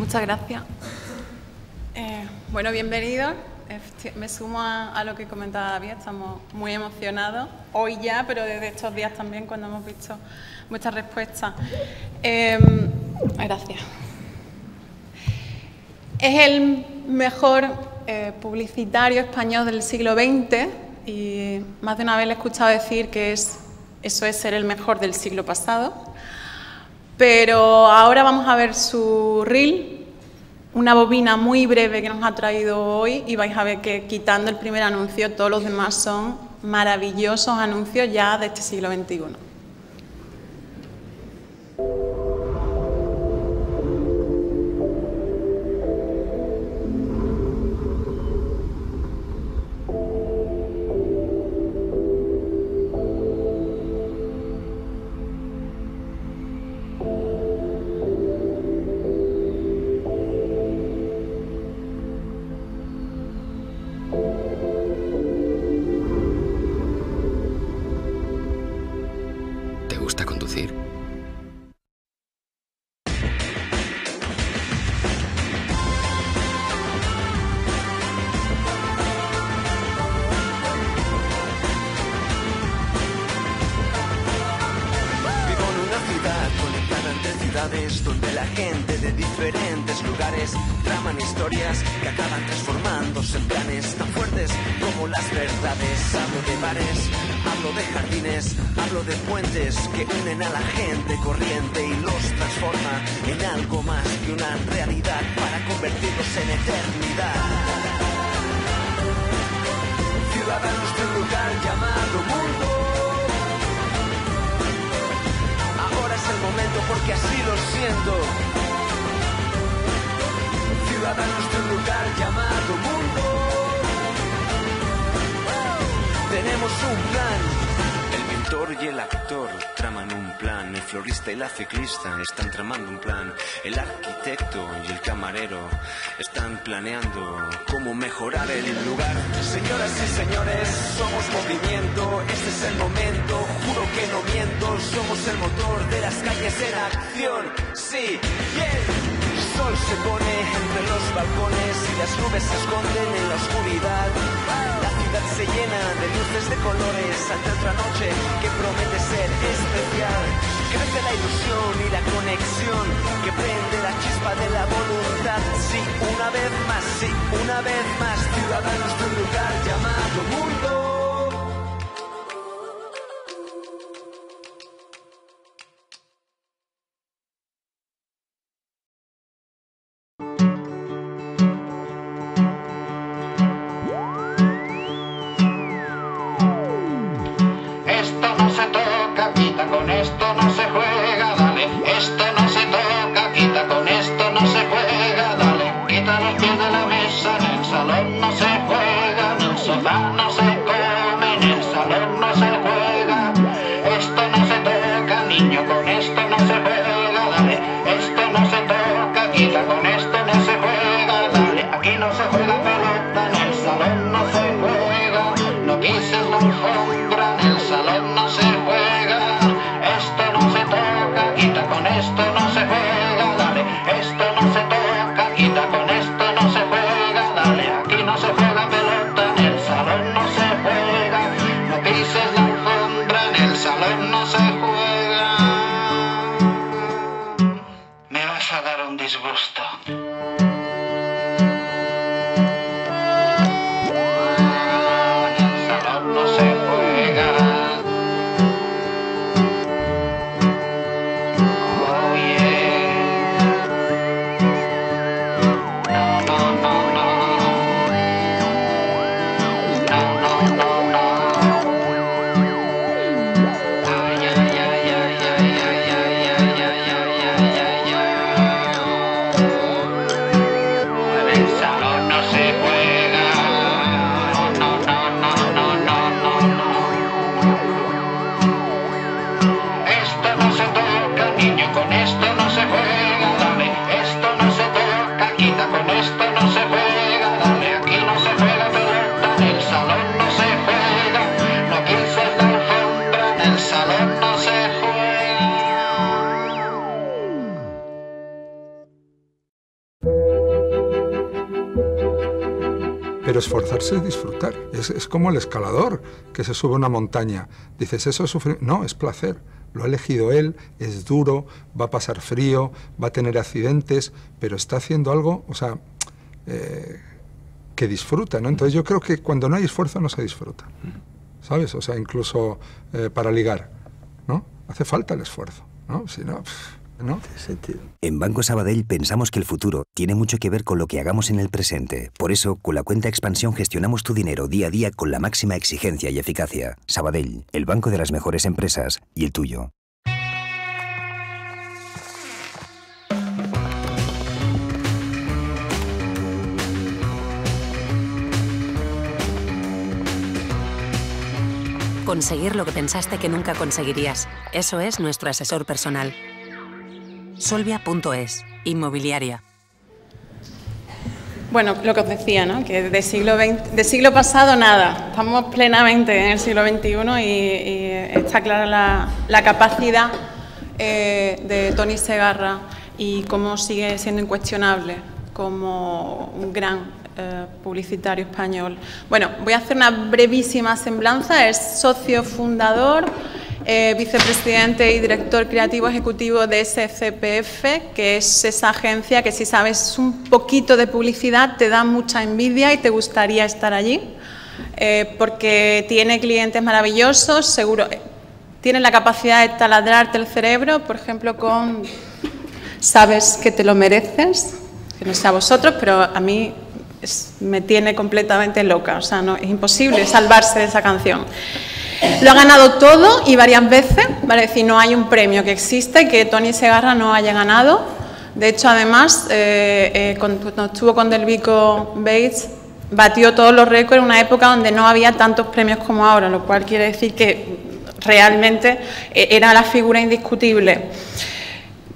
Muchas gracias. Bueno, bienvenidos. Me sumo a lo que comentaba David, estamos muy emocionados, hoy ya, pero desde estos días también cuando hemos visto vuestras respuestas. Gracias. Es el mejor publicitario español del siglo XX y más de una vez le he escuchado decir que eso es ser el mejor del siglo pasado. Pero ahora vamos a ver su reel, una bobina muy breve que nos ha traído hoy y vais a ver que quitando el primer anuncio todos los demás son maravillosos anuncios ya de este siglo XXI. ¿Te gusta conducir? Vivo en una ciudad conectada entre ciudades donde la gente de diferentes lugares traman historias que acaban transformándose en planes tan fuertes como las verdades. Hablo de bares, hablo de jardines, hablo de puentes que unen a la gente corriente y los transforma en algo más que una realidad para convertirlos en eternidad. Ciudadanos de un lugar llamado mundo. Ahora es el momento porque así lo siento. Ciudadanos de un lugar llamado mundo. Tenemos un plan. El pintor y el actor traman un plan. El florista y la ciclista están tramando un plan. El arquitecto y el camarero están planeando cómo mejorar el lugar. Señoras y señores, somos movimiento. Este es el momento, juro que no miento. Somos el motor de las calles en acción. Sí, bien. El sol se pone entre los balcones y las nubes se esconden en la oscuridad. La ciudad se llena de luces de colores ante otra noche que promete ser especial. Crece la ilusión y la conexión que prende la chispa de la voluntad. Sí, una vez más, ciudadanos de un lugar llamado mundo. Esto no se toca, quita, con esto no se juega, dale. Esto no se toca, quita, con esto no se juega, dale. Quita los pies de la mesa, en el salón no se juega, en el sofá no se come, en el salón no se juega. Esto no se toca, niño, con esto no se juega, dale. Esto no se toca, quita, con esto no se juega, dale. Aquí no se juega pelota, en el salón no se juega, no pises la alfombra, en el salón no se juega. Esto no se toca, quita, con esto no se juega, dale. Esto no se toca, quita, con esto no se juega, dale. Aquí no se juega pelota, en el salón no se juega, no pises la alfombra, en el salón no se juega. Me vas a dar un disgusto. En el salón no se juega. Oh yeah. No, no, no, no. No, no, no, no. Ay, ay, ay, ay, ay, ay, ay, ay, ay, ay, ay, ay, ay. En el salón no se juega. No, no, no, no, no, no, no. Esto no se toca, niño, con esto no se juega, dale. Esto no se toca, quita, con esto no se juega, dale. Aquí no se juega pelota, en el salón no se juega, no pises la alfombra, en el salón no se juega. Pero esforzarse es disfrutar. Es como el escalador que se sube a una montaña. Dices, ¿eso es sufrimiento? No, es placer. Lo ha elegido él, es duro, va a pasar frío, va a tener accidentes, pero está haciendo algo, o sea, que disfruta, ¿no? Entonces yo creo que cuando no hay esfuerzo no se disfruta, ¿sabes? O sea, incluso para ligar, ¿no? Hace falta el esfuerzo, ¿no? Si no, ¿no? En Banco Sabadell pensamos que el futuro tiene mucho que ver con lo que hagamos en el presente. Por eso, con la cuenta Expansión gestionamos tu dinero día a día con la máxima exigencia y eficacia. Sabadell, el banco de las mejores empresas y el tuyo. Conseguir lo que pensaste que nunca conseguirías. Eso es nuestro asesor personal. Solvia.es, inmobiliaria. Bueno, lo que os decía, ¿no? Que de siglo pasado nada. Estamos plenamente en el siglo XXI y está clara la capacidad de Toni Segarra y cómo sigue siendo incuestionable como un gran publicitario español. Bueno, voy a hacer una brevísima semblanza. Es socio fundador, vicepresidente y director creativo ejecutivo de SCPF, que es esa agencia que si sabes un poquito de publicidad te da mucha envidia y te gustaría estar allí, porque tiene clientes maravillosos, seguro, tiene la capacidad de taladrarte el cerebro, por ejemplo, con Sabes que te lo mereces, que no sé a vosotros, pero a mí me tiene completamente loca, o sea, no, es imposible salvarse de esa canción. Lo ha ganado todo y varias veces, ¿vale? Es decir, no hay un premio que exista y que Toni Segarra no haya ganado. De hecho, además, cuando estuvo con Delvico Bates, batió todos los récords en una época donde no había tantos premios como ahora, lo cual quiere decir que realmente era la figura indiscutible.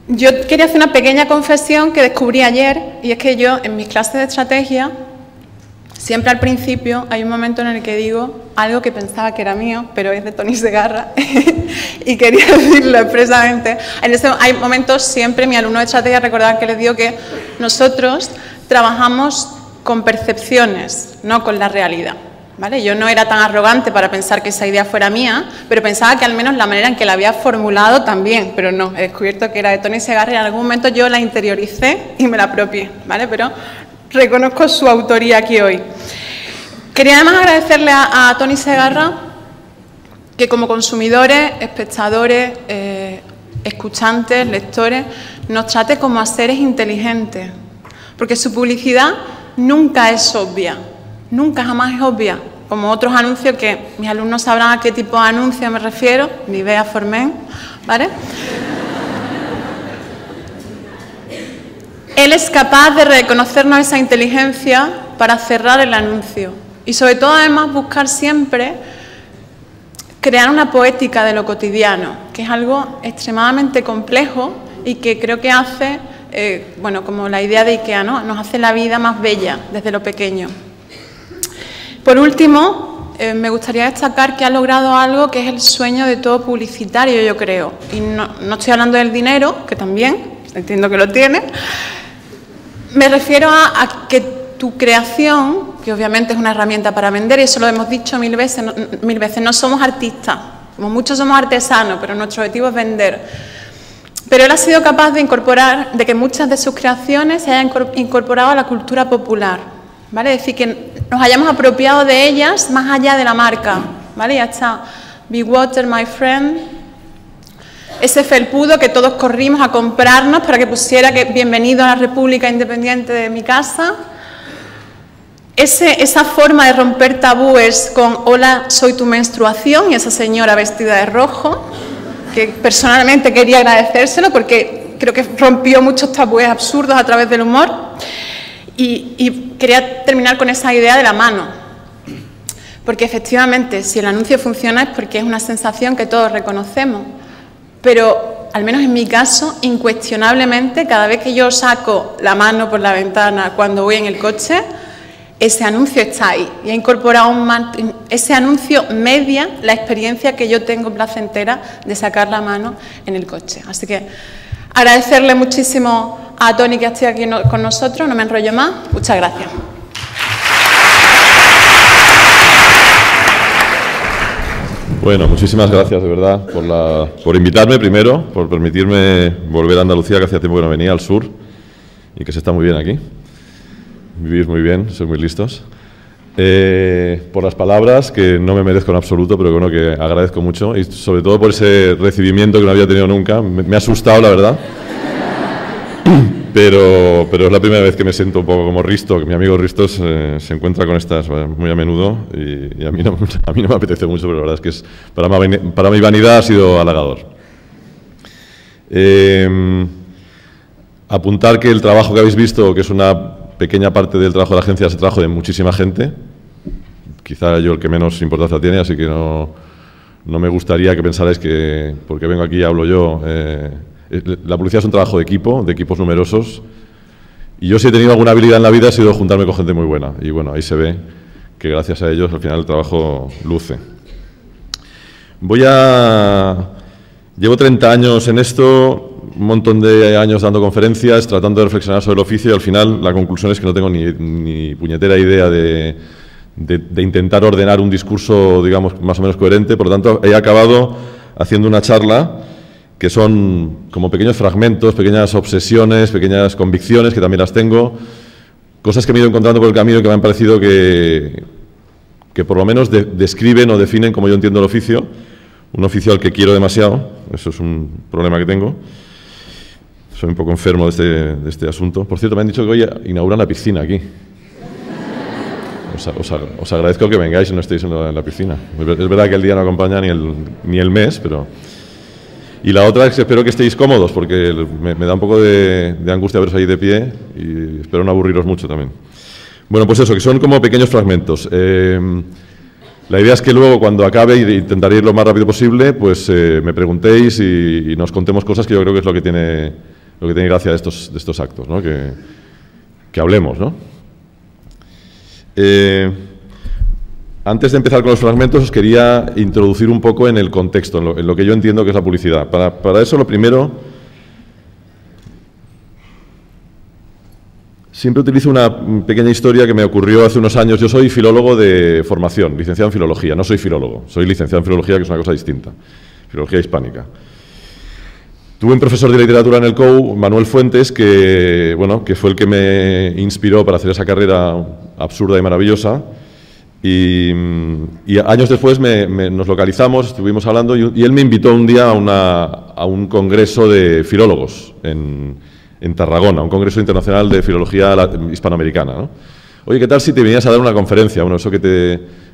Yo quería hacer una pequeña confesión que descubrí ayer, y es que yo, en mis clases de estrategia, siempre al principio hay un momento en el que digo algo que pensaba que era mío, pero es de Toni Segarra, y quería decirlo expresamente. Hay momentos, siempre mi alumno de estrategia recordaba que les digo que nosotros trabajamos con percepciones, no con la realidad, ¿vale? Yo no era tan arrogante para pensar que esa idea fuera mía, pero pensaba que al menos la manera en que la había formulado también, pero no, he descubierto que era de Toni Segarra y en algún momento yo la interioricé y me la apropié, ¿vale? Pero reconozco su autoría aquí hoy. Quería además agradecerle a Toni Segarra que como consumidores, espectadores, escuchantes, lectores, nos trate como a seres inteligentes, porque su publicidad nunca es obvia, nunca jamás es obvia, como otros anuncios que mis alumnos sabrán a qué tipo de anuncio me refiero, Nivea Formen, ¿vale? Él es capaz de reconocernos esa inteligencia para cerrar el anuncio y sobre todo además buscar siempre crear una poética de lo cotidiano, que es algo extremadamente complejo y que creo que hace, bueno, como la idea de IKEA, ¿no? Nos hace la vida más bella desde lo pequeño. Por último, me gustaría destacar que ha logrado algo que es el sueño de todo publicitario, yo creo. Y no estoy hablando del dinero, que también, entiendo que lo tiene. Me refiero a que tu creación, que obviamente es una herramienta para vender, y eso lo hemos dicho mil veces, no somos artistas, como muchos somos artesanos, pero nuestro objetivo es vender. Pero él ha sido capaz de incorporar, de que muchas de sus creaciones se hayan incorporado a la cultura popular, ¿vale? Es decir, que nos hayamos apropiado de ellas más allá de la marca, ¿vale? Ya está Be Water, My Friend, ese felpudo que todos corrimos a comprarnos para que pusiera que bienvenido a la República Independiente de mi casa. Esa forma de romper tabúes con hola, soy tu menstruación, y esa señora vestida de rojo, que personalmente quería agradecérselo porque creo que rompió muchos tabúes absurdos a través del humor. Y quería terminar con esa idea de la mano, porque efectivamente si el anuncio funciona es porque es una sensación que todos reconocemos, pero al menos en mi caso, incuestionablemente, cada vez que yo saco la mano por la ventana cuando voy en el coche, ese anuncio está ahí y ha incorporado ese anuncio media la experiencia que yo tengo placentera de sacar la mano en el coche. Así que agradecerle muchísimo a Toni que esté aquí con nosotros, no me enrollo más, muchas gracias. Bueno, muchísimas gracias de verdad por invitarme primero, por permitirme volver a Andalucía, que hacía tiempo que no venía, al sur, y que se está muy bien aquí. Vivís muy bien, sois muy listos. Por las palabras, que no me merezco en absoluto, pero bueno, que agradezco mucho, y sobre todo por ese recibimiento que no había tenido nunca. Me ha asustado, la verdad. Pero es la primera vez que me siento un poco como Risto, que mi amigo Risto se encuentra con estas muy a menudo, y a mí no me apetece mucho, pero la verdad es que para mi vanidad ha sido halagador. Apuntar que el trabajo que habéis visto, que es una pequeña parte del trabajo de la agencia, es el trabajo de muchísima gente, quizá yo el que menos importancia tiene, así que no me gustaría que pensarais que porque vengo aquí y hablo yo. La publicidad es un trabajo de equipos numerosos, y yo si he tenido alguna habilidad en la vida ha sido juntarme con gente muy buena, y bueno, ahí se ve que gracias a ellos al final el trabajo luce. Llevo 30 años en esto, un montón de años dando conferencias, tratando de reflexionar sobre el oficio, y al final la conclusión es que no tengo ni puñetera idea de intentar ordenar un discurso, digamos, más o menos coherente. Por lo tanto, he acabado haciendo una charla que son como pequeños fragmentos, pequeñas obsesiones, pequeñas convicciones, que también las tengo, cosas que me he ido encontrando por el camino que me han parecido que por lo menos describen o definen cómo yo entiendo el oficio, un oficio al que quiero demasiado. Eso es un problema que tengo. Soy un poco enfermo de este asunto. Por cierto, me han dicho que hoy inauguran la piscina aquí. Os agradezco que vengáis y no estéis en la piscina. Es verdad que el día no acompaña ni el mes, pero... Y la otra es que espero que estéis cómodos, porque me da un poco de angustia veros ahí de pie, y espero no aburriros mucho también. Bueno, pues eso, que son como pequeños fragmentos. La idea es que luego, cuando acabe, y intentaré ir lo más rápido posible, pues me preguntéis y nos contemos cosas, que yo creo que es lo que tiene gracia de estos actos, ¿no? Que hablemos, ¿no? Antes de empezar con los fragmentos, os quería introducir un poco en el contexto, en lo que yo entiendo que es la publicidad. Para eso, lo primero, siempre utilizo una pequeña historia que me ocurrió hace unos años. Yo soy filólogo de formación, licenciado en filología. No soy filólogo, soy licenciado en filología, que es una cosa distinta, filología hispánica. Tuve un profesor de literatura en el COU, Manuel Fuentes, que fue el que me inspiró para hacer esa carrera absurda y maravillosa. Y años después nos localizamos, estuvimos hablando, y él me invitó un día a un congreso de filólogos en Tarragona, un congreso internacional de filología hispanoamericana, ¿no? Oye, ¿qué tal si te venías a dar una conferencia? Bueno, eso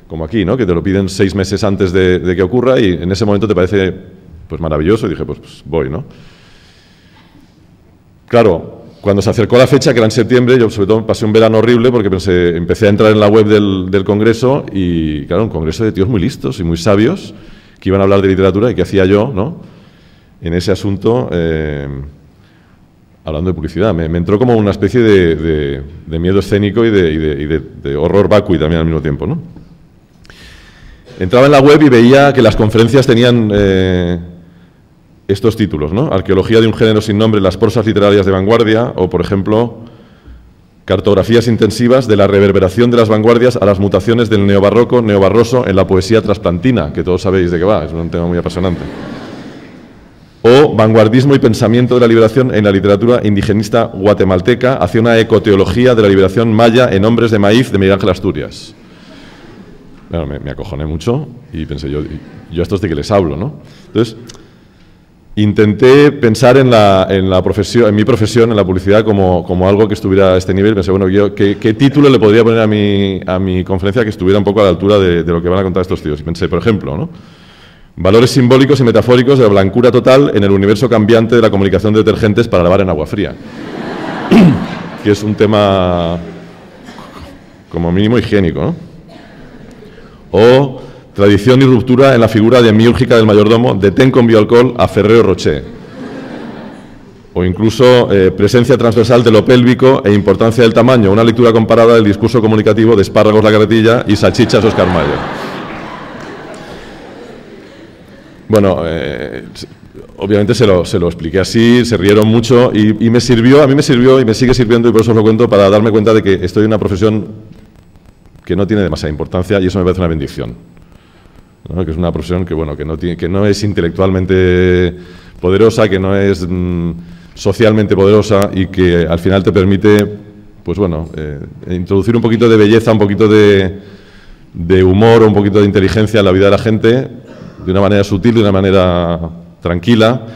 como aquí, ¿no? Que te lo piden 6 meses antes de que ocurra, y en ese momento te parece pues maravilloso, y dije, pues voy, ¿no? Claro, cuando se acercó la fecha, que era en septiembre, yo sobre todo pasé un verano horrible, porque empecé a entrar en la web del congreso, y claro, un congreso de tíos muy listos y muy sabios, que iban a hablar de literatura, y qué hacía yo, ¿no?, en ese asunto, hablando de publicidad. Me entró como una especie de miedo escénico y de horror vacui también al mismo tiempo, ¿no? Entraba en la web y veía que las conferencias tenían estos títulos, ¿no? Arqueología de un género sin nombre en las prosas literarias de vanguardia, o, por ejemplo, cartografías intensivas de la reverberación de las vanguardias a las mutaciones del neobarroco, neobarroso en la poesía trasplantina, que todos sabéis de qué va, es un tema muy apasionante. O vanguardismo y pensamiento de la liberación en la literatura indigenista guatemalteca hacia una ecoteología de la liberación maya en Hombres de Maíz, de Miguel Ángel Asturias. Bueno, me acojoné mucho y pensé, yo a estos de que les hablo, ¿no? Entonces, intenté pensar en mi profesión, en la publicidad, como algo que estuviera a este nivel. Pensé, bueno, ¿qué título le podría poner a mi conferencia que estuviera un poco a la altura de lo que van a contar estos tíos? Y pensé, por ejemplo, ¿no?, valores simbólicos y metafóricos de la blancura total en el universo cambiante de la comunicación de detergentes para lavar en agua fría. Que es un tema como mínimo higiénico, ¿no? O tradición y ruptura en la figura demiúrgica del mayordomo, de ten con bioalcohol a Ferrero Rocher. O incluso presencia transversal de lo pélvico e importancia del tamaño, una lectura comparada del discurso comunicativo de Espárragos la Carretilla y Salchichas Oscar Mayer. Bueno, obviamente se lo expliqué así, se rieron mucho, y a mí me sirvió y me sigue sirviendo, y por eso os lo cuento, para darme cuenta de que estoy en una profesión que no tiene demasiada importancia, y eso me parece una bendición. ¿no? Que es una profesión que, bueno, que no es intelectualmente poderosa, que no es socialmente poderosa y que al final te permite, pues bueno, introducir un poquito de belleza, un poquito de humor, un poquito de inteligencia en la vida de la gente, de una manera sutil, de una manera tranquila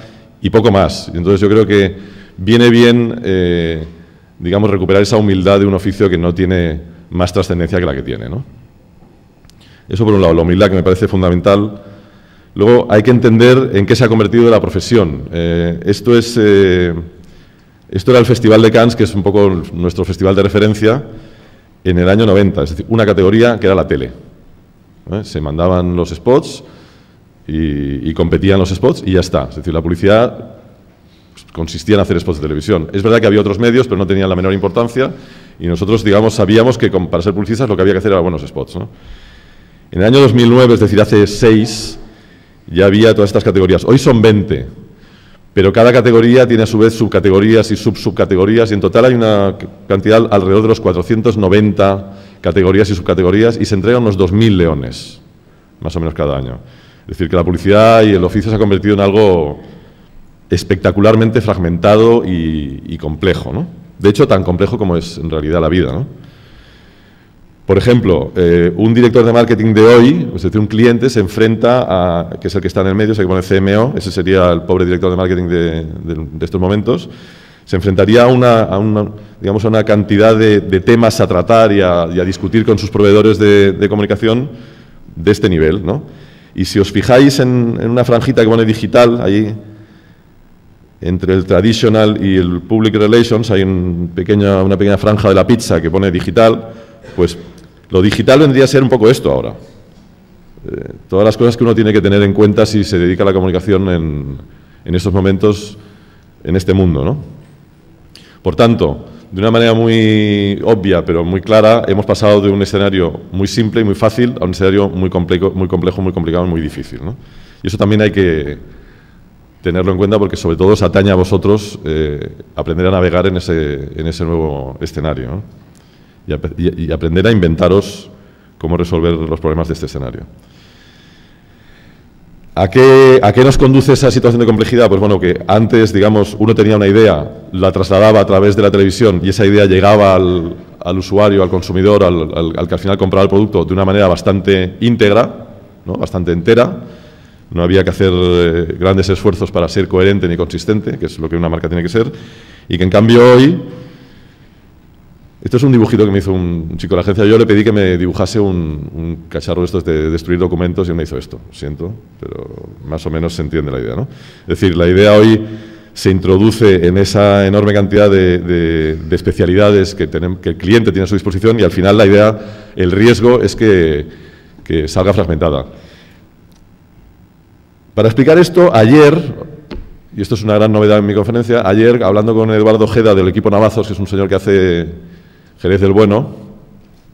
y poco más. Y entonces yo creo que viene bien, digamos, recuperar esa humildad de un oficio que no tiene más trascendencia que la que tiene, ¿no? Eso por un lado, la humildad, que me parece fundamental. Luego hay que entender en qué se ha convertido la profesión. Esto era el Festival de Cannes, que es un poco nuestro festival de referencia, en el año 90, es decir, una categoría que era la tele. Se mandaban los spots y competían los spots y ya está. Es decir, la publicidad consistía en hacer spots de televisión. Es verdad que había otros medios, pero no tenían la menor importancia y nosotros, digamos, sabíamos que para ser publicistas lo que había que hacer era buenos spots, ¿no? En el año 2009, es decir, hace 6, ya había todas estas categorías. Hoy son 20, pero cada categoría tiene a su vez subcategorías y subcategorías y en total hay una cantidad alrededor de los 490 categorías y subcategorías y se entregan unos 2.000 leones, más o menos cada año. Es decir, que la publicidad y el oficio se ha convertido en algo espectacularmente fragmentado y complejo, ¿no? De hecho, tan complejo como es en realidad la vida, ¿no? Por ejemplo, un director de marketing de hoy, es decir, un cliente se enfrenta a, que es el que está en el medio, es el que pone CMO, ese sería el pobre director de marketing de estos momentos, se enfrentaría a una cantidad de temas a tratar y a discutir con sus proveedores de comunicación de este nivel, ¿no? Y si os fijáis en una franjita que pone digital, ahí entre el traditional y el public relations hay una pequeña franja de la pizza que pone digital, pues lo digital vendría a ser un poco esto ahora. Todas las cosas que uno tiene que tener en cuenta si se dedica a la comunicación en estos momentos, en este mundo, ¿no? Por tanto, de una manera muy obvia pero muy clara, hemos pasado de un escenario muy simple y muy fácil a un escenario muy complejo, muy complicado y muy difícil, ¿no? Y eso también hay que tenerlo en cuenta porque sobre todo os atañe a vosotros aprender a navegar en ese nuevo escenario, ¿no? Y aprender a inventaros cómo resolver los problemas de este escenario. ¿A qué nos conduce esa situación de complejidad? Pues bueno, que antes, digamos, uno tenía una idea, la trasladaba a través de la televisión y esa idea llegaba al usuario, al consumidor, al que al final compraba el producto de una manera bastante íntegra, ¿no? Bastante entera. No había que hacer grandes esfuerzos para ser coherente ni consistente, que es lo que una marca tiene que ser, y que en cambio hoy... Esto es un dibujito que me hizo un chico de la agencia. Yo le pedí que me dibujase un cacharro de estos de destruir documentos y él me hizo esto. Lo siento, pero más o menos se entiende la idea, ¿no? Es decir, la idea hoy se introduce en esa enorme cantidad de especialidades que el cliente tiene a su disposición y al final la idea, el riesgo es que salga fragmentada. Para explicar esto, ayer, y esto es una gran novedad en mi conferencia, ayer hablando con Eduardo Ojeda del equipo Navazos, que es un señor que hace Jerez del Bueno,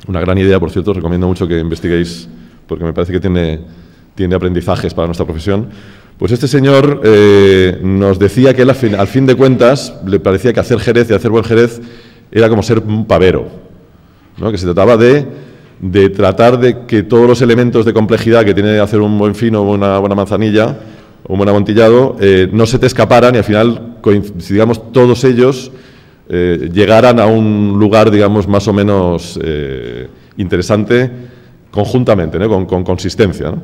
una gran idea, por cierto, os recomiendo mucho que investiguéis porque me parece que tiene aprendizajes para nuestra profesión. Pues este señor nos decía que él, al fin de cuentas, le parecía que hacer Jerez y hacer buen Jerez era como ser un pavero, ¿no? Que se trataba de tratar de que todos los elementos de complejidad que tiene hacer un buen fino, una buena manzanilla o un buen amontillado no se te escaparan y al final, digamos, todos ellos llegaran a un lugar, digamos, más o menos interesante conjuntamente, ¿no? con consistencia, ¿no?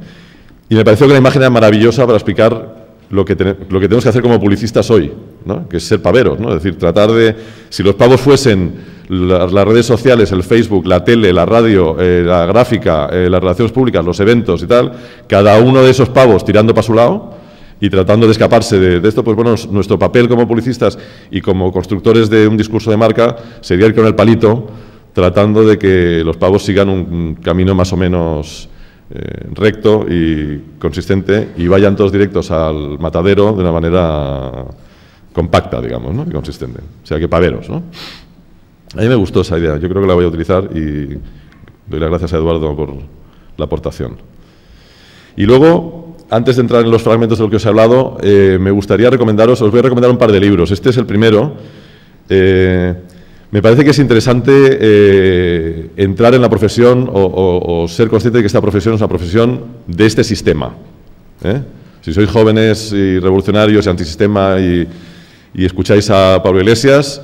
Y me pareció que la imagen era maravillosa para explicar lo que tenemos que hacer como publicistas hoy, ¿no? Que es ser paveros, ¿no? Es decir, tratar de... Si los pavos fuesen las redes sociales, el Facebook, la tele, la radio, la gráfica, las relaciones públicas, los eventos y tal, cada uno de esos pavos tirando para su lado y tratando de escaparse de esto, pues bueno, nuestro papel como publicistas y como constructores de un discurso de marca sería ir con el palito tratando de que los pavos sigan un camino más o menos recto y consistente y vayan todos directos al matadero de una manera compacta, digamos, ¿no? Y consistente. O sea, que paveros, ¿no? A mí me gustó esa idea, yo creo que la voy a utilizar y doy las gracias a Eduardo por la aportación. Y luego, antes de entrar en los fragmentos de lo que os he hablado, me gustaría recomendaros, os voy a recomendar un par de libros. Este es el primero. Me parece que es interesante entrar en la profesión o ser consciente de que esta profesión es una profesión de este sistema. Si sois jóvenes y revolucionarios y antisistema y escucháis a Pablo Iglesias,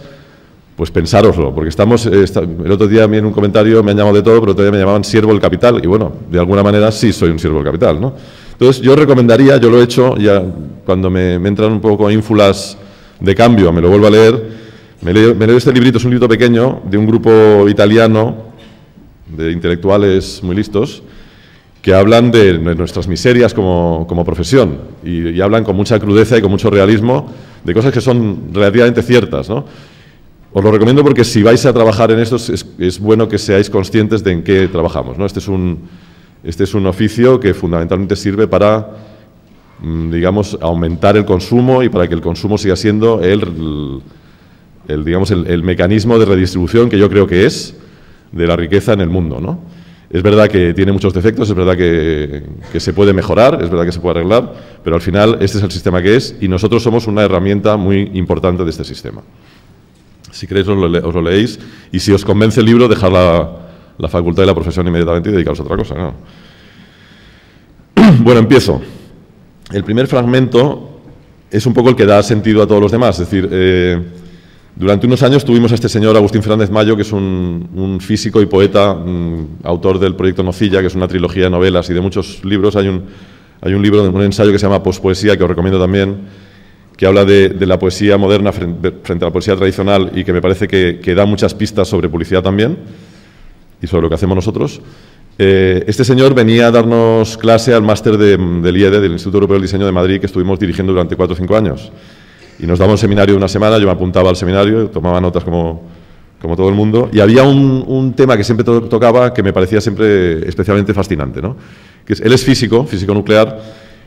pues pensároslo, porque el otro día en un comentario me han llamado de todo, pero otro día me llamaban siervo del capital, y bueno, de alguna manera sí soy un siervo del capital, ¿no? Entonces yo recomendaría, yo lo he hecho, ya cuando me entran un poco ínfulas de cambio, me lo vuelvo a leer. Me leo este librito, es un libro pequeño de un grupo italiano de intelectuales muy listos que hablan de nuestras miserias como profesión y hablan con mucha crudeza y con mucho realismo de cosas que son relativamente ciertas, ¿no? Os lo recomiendo porque si vais a trabajar en esto es bueno que seáis conscientes de en qué trabajamos, ¿no? Este es un oficio que fundamentalmente sirve para, digamos, aumentar el consumo y para que el consumo siga siendo el mecanismo de redistribución que yo creo que es de la riqueza en el mundo, ¿no? Es verdad que tiene muchos defectos, es verdad que se puede mejorar, es verdad que se puede arreglar, pero al final este es el sistema que es y nosotros somos una herramienta muy importante de este sistema. Si queréis os lo leéis y si os convence el libro, dejad la facultad y la profesión inmediatamente y dedicaros a otra cosa, ¿no? Bueno, empiezo. El primer fragmento es un poco el que da sentido a todos los demás, es decir, durante unos años tuvimos a este señor Agustín Fernández Mayo, que es un físico y poeta, autor del proyecto Nocilla, que es una trilogía de novelas y de muchos libros. Hay un libro, un ensayo que se llama Pospoesía, que os recomiendo también, que habla de la poesía moderna frente a la poesía tradicional y que me parece que da muchas pistas sobre publicidad también y sobre lo que hacemos nosotros. Este señor venía a darnos clase al máster del IED, del Instituto Europeo del Diseño de Madrid, que estuvimos dirigiendo durante 4 o 5 años. Y nos daba un seminario de una semana, yo me apuntaba al seminario, tomaba notas como todo el mundo, y había un tema que siempre tocaba que me parecía siempre especialmente fascinante, ¿no? Él es físico nuclear,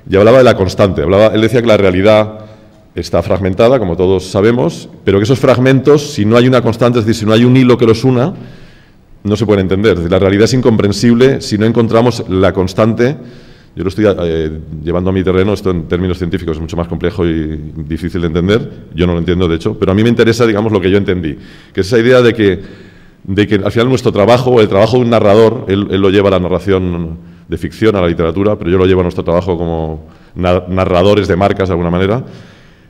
y hablaba de la constante. Él decía que la realidad está fragmentada, como todos sabemos, pero que esos fragmentos, si no hay una constante, es decir, si no hay un hilo que los una, no se pueden entender. Es decir, la realidad es incomprensible si no encontramos la constante. Yo lo estoy llevando a mi terreno, esto en términos científicos es mucho más complejo y difícil de entender, yo no lo entiendo de hecho, pero a mí me interesa, digamos, lo que yo entendí, que es esa idea de que al final nuestro trabajo, o el trabajo de un narrador, él lo lleva a la narración de ficción, a la literatura, pero yo lo llevo a nuestro trabajo como narradores de marcas de alguna manera.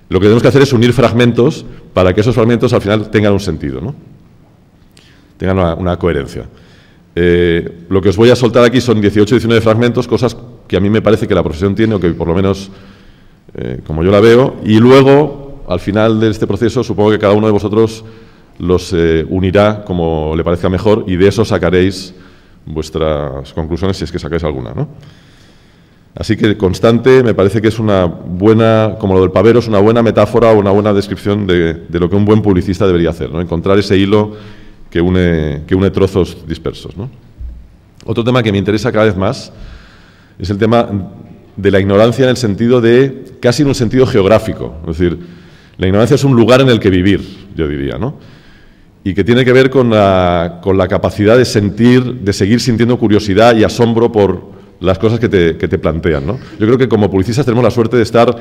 Lo que tenemos que hacer es unir fragmentos para que esos fragmentos al final tengan un sentido, ¿no? Tengan una coherencia. Lo que os voy a soltar aquí son 18 o 19 fragmentos, cosas que a mí me parece que la profesión tiene, o que por lo menos como yo la veo, y luego, al final de este proceso, supongo que cada uno de vosotros los unirá como le parezca mejor, y de eso sacaréis vuestras conclusiones, si es que sacáis alguna, ¿no? Así que constante me parece que es una buena, como lo del pavero, es una buena metáfora o una buena descripción de lo que un buen publicista debería hacer, ¿no? Encontrar ese hilo que une trozos dispersos, ¿no? Otro tema que me interesa cada vez más es el tema de la ignorancia en el sentido casi en un sentido geográfico. Es decir, la ignorancia es un lugar en el que vivir, yo diría, ¿no? Y que tiene que ver con la capacidad de seguir sintiendo curiosidad y asombro por las cosas que te plantean, ¿no? Yo creo que como publicistas tenemos la suerte de estar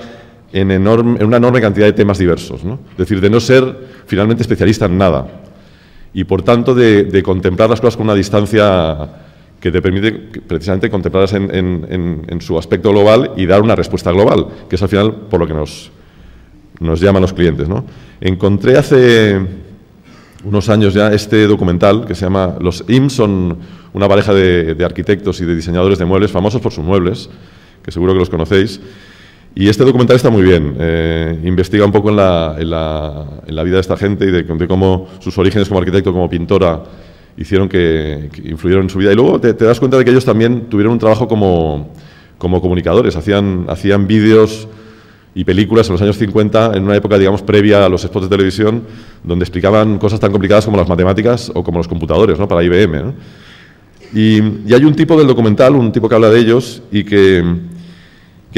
en una enorme cantidad de temas diversos, ¿no? Es decir, de no ser finalmente especialista en nada. Y por tanto de contemplar las cosas con una distancia que te permite precisamente contemplarlas en su aspecto global y dar una respuesta global, que es al final por lo que nos llaman los clientes, ¿no? Encontré hace unos años ya este documental que se llama Los IMS, son una pareja de arquitectos y de diseñadores de muebles, famosos por sus muebles, que seguro que los conocéis. Y este documental está muy bien, investiga un poco en la vida de esta gente y de cómo sus orígenes como arquitecto, como pintora, hicieron que influyeron en su vida. Y luego te das cuenta de que ellos también tuvieron un trabajo como comunicadores, hacían vídeos y películas en los años 50, en una época, digamos, previa a los spots de televisión, donde explicaban cosas tan complicadas como las matemáticas o como los computadores, ¿no? Para IBM, ¿no? Y hay un tipo del documental, un tipo que habla de ellos y que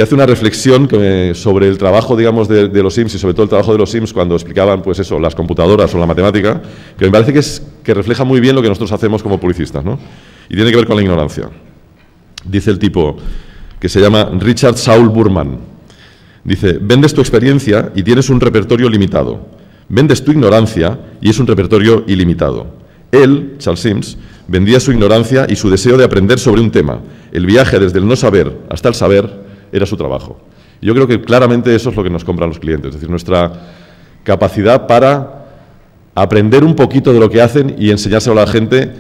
hace una reflexión sobre el trabajo, digamos, de los Sims y sobre todo el trabajo de los Sims cuando explicaban, pues eso, las computadoras o la matemática, que me parece que refleja muy bien lo que nosotros hacemos como publicistas, ¿no? Y tiene que ver con la ignorancia. Dice el tipo, que se llama Richard Saul Burman, dice: vendes tu experiencia y tienes un repertorio limitado, Vendes tu ignorancia y es un repertorio ilimitado. Él, Charles Sims, vendía su ignorancia y su deseo de aprender sobre un tema. El viaje desde el no saber hasta el saber era su trabajo. Y yo creo que claramente eso es lo que nos compran los clientes, es decir, nuestra capacidad para aprender un poquito de lo que hacen y enseñárselo a la gente.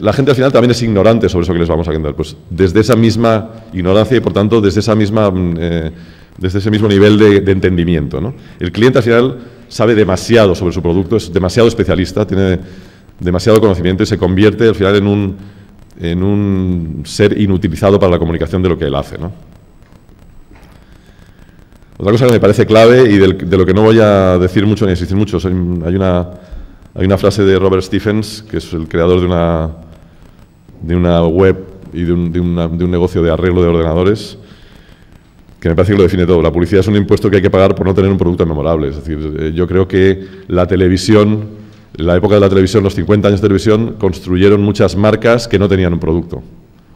La gente al final también es ignorante sobre eso que les vamos a vender, pues desde esa misma ignorancia y por tanto desde ese mismo nivel de entendimiento, ¿no? El cliente al final sabe demasiado sobre su producto, es demasiado especialista, tiene demasiado conocimiento y se convierte al final en un ser inutilizado para la comunicación de lo que él hace, ¿no? Otra cosa que me parece clave y de lo que no voy a decir mucho ni insistir mucho, hay una frase de Robert Stephens, que es el creador de una web y de un negocio de arreglo de ordenadores, que me parece que lo define todo. La publicidad es un impuesto que hay que pagar por no tener un producto memorable. Es decir, yo creo que la televisión, en la época de la televisión, los 50 años de televisión, construyeron muchas marcas que no tenían un producto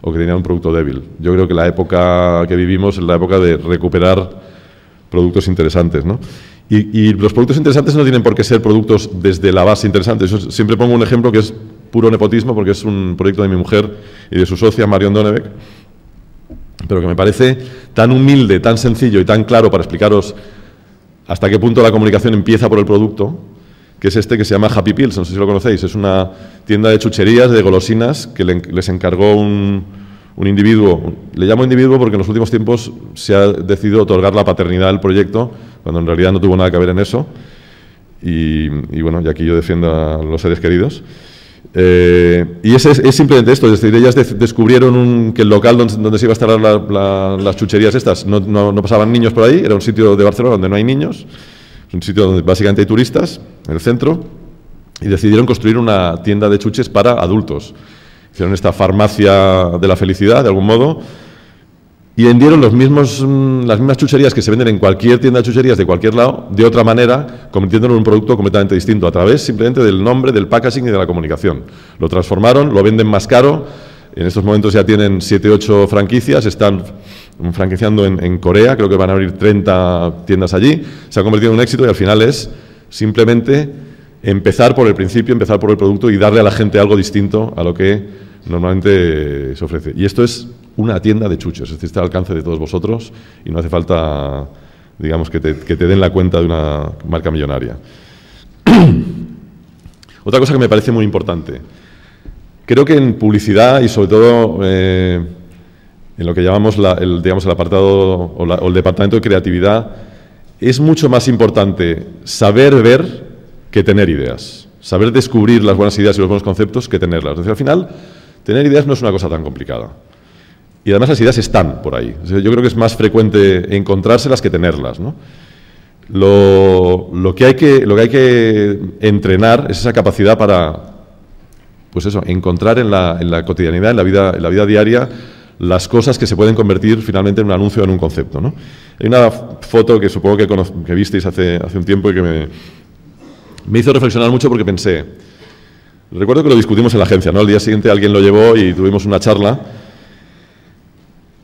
o que tenían un producto débil. Yo creo que la época que vivimos es la época de recuperar productos interesantes, ¿no? Y los productos interesantes no tienen por qué ser productos desde la base interesantes. Yo siempre pongo un ejemplo que es puro nepotismo, porque es un proyecto de mi mujer y de su socia, Marion Donebeck, pero que me parece tan humilde, tan sencillo y tan claro para explicaros hasta qué punto la comunicación empieza por el producto, que es este que se llama Happy Pills, no sé si lo conocéis. Es una tienda de chucherías, de golosinas, que les encargó un individuo. Le llamo individuo porque en los últimos tiempos se ha decidido otorgar la paternidad al proyecto, cuando en realidad no tuvo nada que ver en eso. Y bueno, y aquí yo defiendo a los seres queridos. Y es simplemente esto, es decir, ellas descubrieron que el local donde se iba a instalar las chucherías estas, no pasaban niños por ahí, era un sitio de Barcelona donde no hay niños, es un sitio donde básicamente hay turistas, en el centro, y decidieron construir una tienda de chuches para adultos. Hicieron esta farmacia de la felicidad, de algún modo, y vendieron las mismas chucherías que se venden en cualquier tienda de chucherías de cualquier lado, de otra manera, convirtiéndolo en un producto completamente distinto, a través simplemente del nombre, del packaging y de la comunicación. Lo transformaron, lo venden más caro, en estos momentos ya tienen 7 u 8 franquicias, están franquiciando en Corea, creo que van a abrir 30 tiendas allí, se ha convertido en un éxito y al final es simplemente empezar por el principio, empezar por el producto y darle a la gente algo distinto a lo que normalmente se ofrece. Y esto es una tienda de chuches, es decir, está al alcance de todos vosotros y no hace falta, digamos, que te den la cuenta de una marca millonaria. Otra cosa que me parece muy importante. Creo que en publicidad y sobre todo en lo que llamamos el apartado o el departamento de creatividad, es mucho más importante saber ver que tener ideas. Saber descubrir las buenas ideas y los buenos conceptos que tenerlas. Es decir, al final, tener ideas no es una cosa tan complicada. Y además las ideas están por ahí. Yo creo que es más frecuente encontrárselas que tenerlas, ¿no? Lo que hay que entrenar es esa capacidad para, pues eso, encontrar en la cotidianidad, en la vida diaria, las cosas que se pueden convertir finalmente en un anuncio o en un concepto, ¿no? Hay una foto que supongo que visteis hace un tiempo y que me hizo reflexionar mucho porque pensé, recuerdo que lo discutimos en la agencia, ¿no? Al día siguiente alguien lo llevó y tuvimos una charla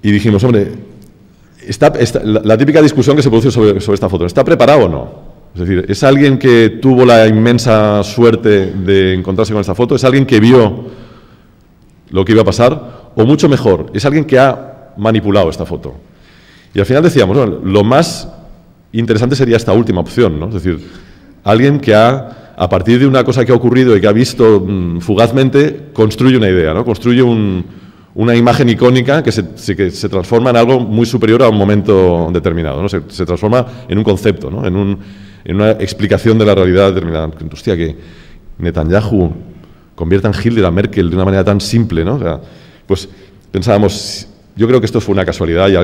y dijimos, hombre, la típica discusión que se produce sobre esta foto, ¿está preparado o no? Es decir, ¿es alguien que tuvo la inmensa suerte de encontrarse con esta foto? ¿Es alguien que vio lo que iba a pasar? O mucho mejor, ¿es alguien que ha manipulado esta foto? Y al final decíamos, bueno, lo más interesante sería esta última opción, ¿no? Es decir, alguien que a partir de una cosa que ha ocurrido y que ha visto fugazmente, construye una idea, ¿no? Construye una imagen icónica que se transforma en algo muy superior a un momento determinado, ¿no? Se transforma en un concepto, ¿no? En una explicación de la realidad determinada. Hostia, que Netanyahu convierta en Hitler a Merkel de una manera tan simple, ¿no? O sea, pues pensábamos, yo creo que esto fue una casualidad y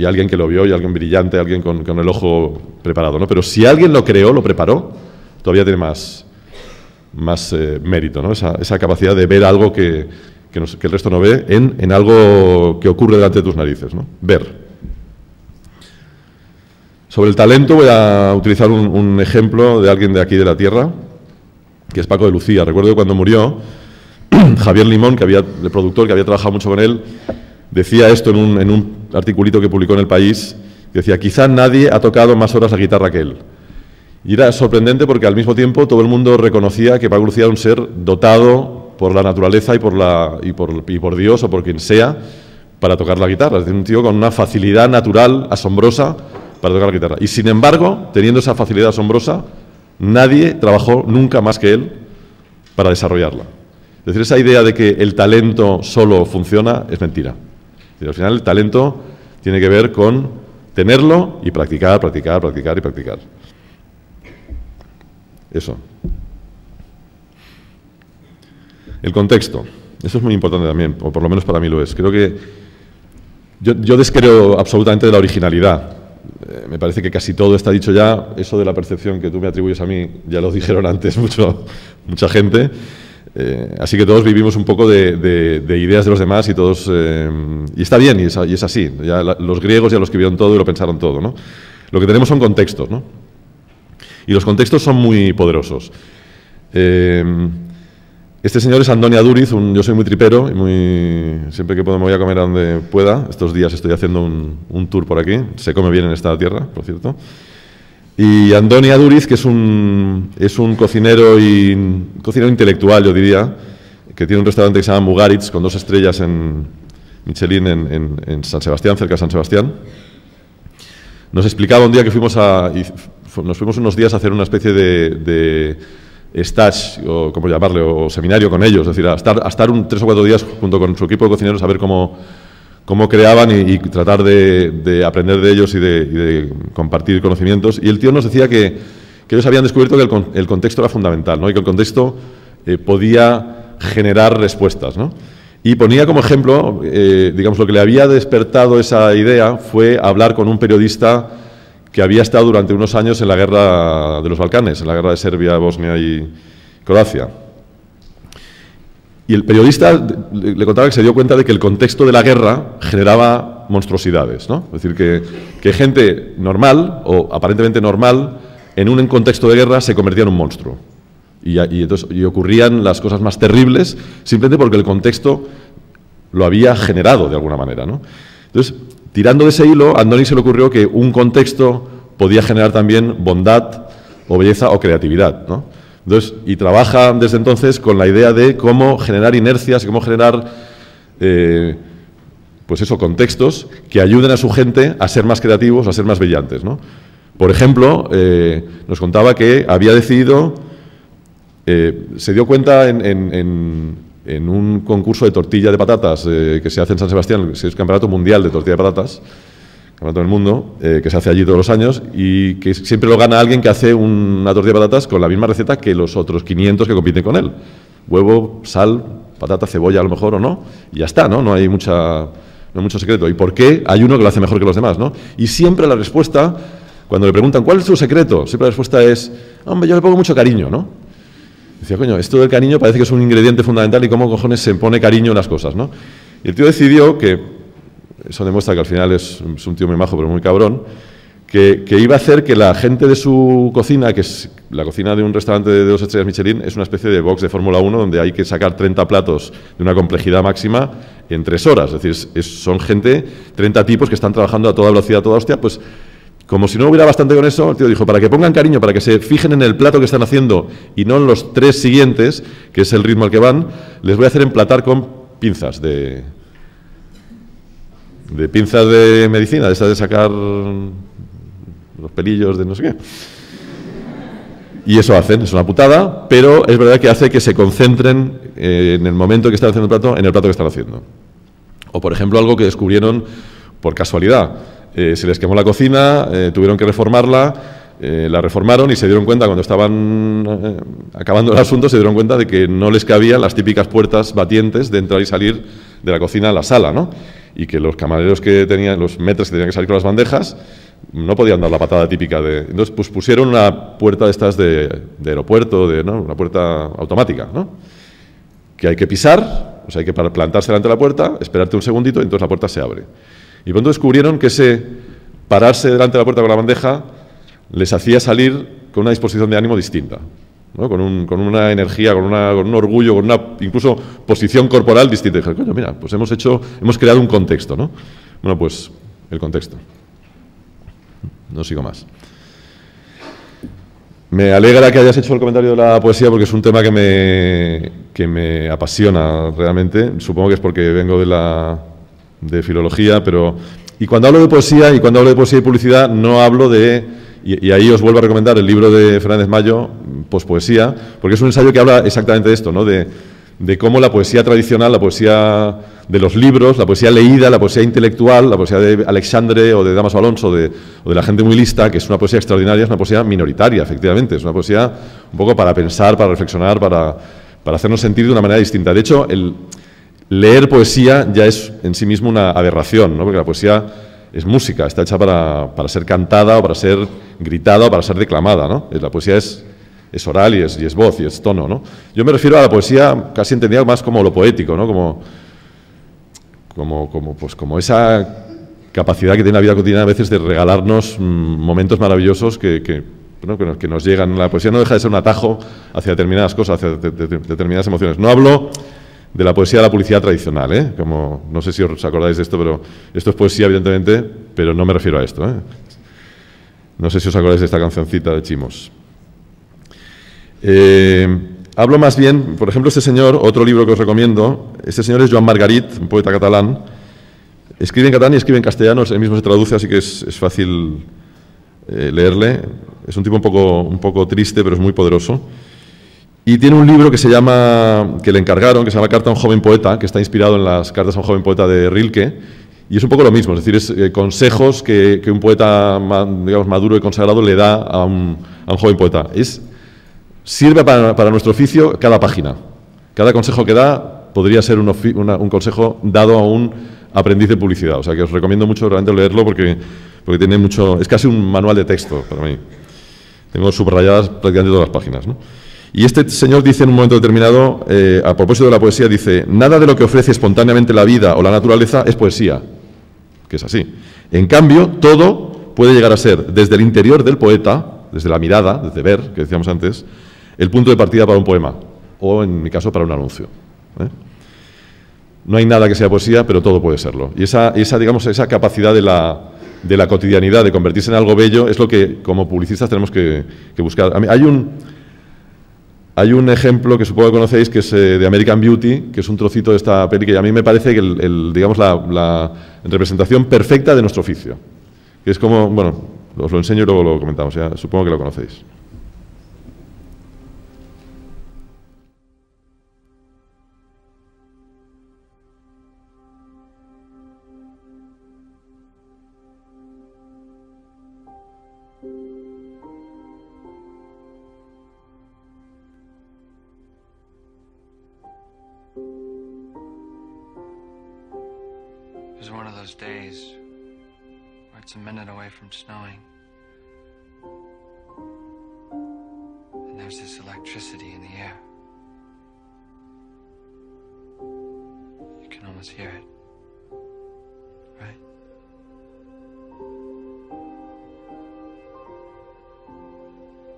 alguien que lo vio, y alguien brillante, alguien con el ojo preparado, ¿no? Pero si alguien lo creó, lo preparó, todavía tiene más mérito, ¿no? Esa capacidad de ver algo que el resto no ve en algo que ocurre delante de tus narices, ¿no? Ver. Sobre el talento voy a utilizar un ejemplo de alguien de aquí de la tierra, que es Paco de Lucía. Recuerdo que cuando murió, Javier Limón, el productor que había trabajado mucho con él, decía esto en un articulito que publicó en El País, que decía, quizá nadie ha tocado más horas la guitarra que él. Y era sorprendente porque al mismo tiempo todo el mundo reconocía que Paco Lucía era un ser dotado por la naturaleza y por Dios o por quien sea para tocar la guitarra. Es decir, un tío con una facilidad natural asombrosa para tocar la guitarra. Y sin embargo, teniendo esa facilidad asombrosa, nadie trabajó nunca más que él para desarrollarla. Es decir, esa idea de que el talento solo funciona es mentira. Es decir, al final el talento tiene que ver con tenerlo y practicar, practicar, practicar y practicar. Eso. El contexto. Eso es muy importante también, o por lo menos para mí lo es. Creo que yo descreo absolutamente de la originalidad. Me parece que casi todo está dicho ya. Eso de la percepción que tú me atribuyes a mí, ya lo dijeron antes mucha gente. Así que todos vivimos un poco de ideas de los demás y todos... y está bien, y es así. Ya los griegos ya lo escribieron todo y lo pensaron todo, ¿no? Lo que tenemos son contextos, ¿no? Y los contextos son muy poderosos. Este señor es Andoni Aduriz, yo soy muy tripero, y siempre que puedo me voy a comer a donde pueda. Estos días estoy haciendo un tour por aquí, se come bien en esta tierra, por cierto. Y Andoni Aduriz, que es un cocinero intelectual, yo diría, que tiene un restaurante que se llama Mugaritz, con 2 estrellas en Michelin en San Sebastián, cerca de San Sebastián. Nos explicaba un día que nos fuimos unos días a hacer una especie de stage, o como llamarle, o seminario con ellos, es decir, a estar 3 o 4 días junto con su equipo de cocineros a ver cómo creaban y tratar de aprender de ellos y de compartir conocimientos. Y el tío nos decía que ellos habían descubierto que el contexto era fundamental, ¿no? Y que el contexto podía generar respuestas, ¿no? Y ponía como ejemplo, digamos, lo que le había despertado esa idea fue hablar con un periodista que había estado durante unos años en la guerra de los Balcanes, en la guerra de Serbia, Bosnia y Croacia. Y el periodista le contaba que se dio cuenta de que el contexto de la guerra generaba monstruosidades, ¿no? Es decir, que gente normal, o aparentemente normal, en un contexto de guerra se convertía en un monstruo. Y ocurrían las cosas más terribles simplemente porque el contexto lo había generado de alguna manera, ¿no? Entonces, tirando de ese hilo, a Andoni se le ocurrió que un contexto podía generar también bondad, o belleza, o creatividad, ¿no? Entonces, y trabaja desde entonces con la idea de cómo generar inercias, cómo generar, pues eso, contextos que ayuden a su gente a ser más creativos, a ser más brillantes, ¿no? Por ejemplo, nos contaba que había decidido, se dio cuenta en un concurso de tortilla de patatas que se hace en San Sebastián, es el Campeonato Mundial de Tortilla de Patatas, Campeonato del Mundo, que se hace allí todos los años, y que siempre lo gana alguien que hace una tortilla de patatas con la misma receta que los otros 500 que compiten con él. Huevo, sal, patata, cebolla a lo mejor o no, y ya está, ¿no? No hay mucho secreto. ¿Y por qué hay uno que lo hace mejor que los demás, ¿no? Y siempre la respuesta, cuando le preguntan ¿cuál es tu secreto?, siempre la respuesta es, hombre, yo le pongo mucho cariño, ¿no? Decía, coño, esto del cariño parece que es un ingrediente fundamental y cómo cojones se pone cariño en las cosas, ¿no? Y el tío decidió que, eso demuestra que al final es un tío muy majo pero muy cabrón, que iba a hacer que la gente de su cocina, que es la cocina de un restaurante de 2 estrellas Michelin, es una especie de box de Fórmula 1 donde hay que sacar 30 platos de una complejidad máxima en 3 horas. Es decir, son gente, 30 tipos que están trabajando a toda velocidad, a toda hostia, pues como si no hubiera bastante con eso, el tío dijo, para que pongan cariño, para que se fijen en el plato que están haciendo y no en los 3 siguientes, que es el ritmo al que van, les voy a hacer emplatar con pinzas de pinzas de medicina, de esas de sacar los pelillos de no sé qué. Y eso hacen, es una putada, pero es verdad que hace que se concentren en el momento que están haciendo el plato, en el plato que están haciendo. O, por ejemplo, algo que descubrieron por casualidad. Se les quemó la cocina, tuvieron que reformarla, la reformaron y se dieron cuenta, cuando estaban acabando el asunto, se dieron cuenta de que no les cabían las típicas puertas batientes de entrar y salir de la cocina a la sala, ¿no? Y que los camareros que tenían, los maîtres que tenían que salir con las bandejas, no podían dar la patada típica de... Entonces, pues pusieron una puerta de estas de aeropuerto, ¿no? Una puerta automática, ¿no? Que hay que pisar, o sea, hay que plantarse delante de la puerta, esperarte un segundito y entonces la puerta se abre. Y pronto descubrieron que ese pararse delante de la puerta con la bandeja les hacía salir con una disposición de ánimo distinta, ¿no? Con una energía, con un orgullo, con una incluso posición corporal distinta. Y dije, coño, mira, pues hemos creado un contexto, ¿no? Bueno, pues el contexto. No sigo más. Me alegra que hayas hecho el comentario de la poesía porque es un tema que me apasiona realmente. Supongo que es porque vengo de filología, pero... Y cuando hablo de poesía y publicidad no hablo de... Y ahí os vuelvo a recomendar el libro de Fernández Mayo, Pospoesía, porque es un ensayo que habla exactamente de esto, ¿no? De cómo la poesía tradicional, la poesía de los libros, la poesía leída, la poesía intelectual, la poesía de Alexandre o de Dámaso Alonso o de la gente muy lista, que es una poesía extraordinaria, es una poesía minoritaria, efectivamente, es una poesía un poco para pensar, para reflexionar, para hacernos sentir de una manera distinta. De hecho, el leer poesía ya es en sí mismo una aberración, ¿no? Porque la poesía es música, está hecha para ser cantada o para ser gritada o para ser declamada, ¿no? La poesía es oral y es voz y es tono, ¿no? Yo me refiero a la poesía casi entendida más como lo poético, ¿no? Como esa capacidad que tiene la vida cotidiana a veces de regalarnos momentos maravillosos que nos llegan. La poesía no deja de ser un atajo hacia determinadas cosas, hacia determinadas emociones. No hablo de la poesía de la publicidad tradicional, ¿eh? Como, no sé si os acordáis de esto, pero esto es poesía, evidentemente, pero no me refiero a esto, ¿eh? No sé si os acordáis de esta cancioncita de Chimos. Hablo más bien, por ejemplo, este señor, otro libro que os recomiendo, este señor es Joan Margarit, un poeta catalán. Escribe en catalán y escribe en castellano, él mismo se traduce, así que es fácil leerle. Es un tipo un poco triste, pero es muy poderoso. Y tiene un libro que le encargaron, que se llama Carta a un joven poeta, que está inspirado en las cartas a un joven poeta de Rilke, y es un poco lo mismo, es decir, es consejos que un poeta, digamos, maduro y consagrado le da a un joven poeta. Sirve para nuestro oficio cada página. Cada consejo que da podría ser un consejo dado a un aprendiz de publicidad. O sea que os recomiendo mucho realmente leerlo porque tiene mucho... Es casi un manual de texto para mí. Tengo subrayadas prácticamente todas las páginas, ¿no? Y este señor dice en un momento determinado, a propósito de la poesía, dice: nada de lo que ofrece espontáneamente la vida o la naturaleza es poesía, que es así. En cambio, todo puede llegar a ser, desde el interior del poeta, desde la mirada, desde ver, que decíamos antes, el punto de partida para un poema, o en mi caso, para un anuncio, ¿eh? No hay nada que sea poesía, pero todo puede serlo. Y esa capacidad de la cotidianidad, de convertirse en algo bello, es lo que como publicistas tenemos que buscar. Hay un ejemplo que supongo que conocéis, que es de American Beauty, que es un trocito de esta peli que a mí me parece que digamos la representación perfecta de nuestro oficio. Que es como, bueno, os lo enseño y luego lo comentamos, ya supongo que lo conocéis. It was one of those days where it's a minute away from snowing. And there's this electricity in the air. You can almost hear it, right?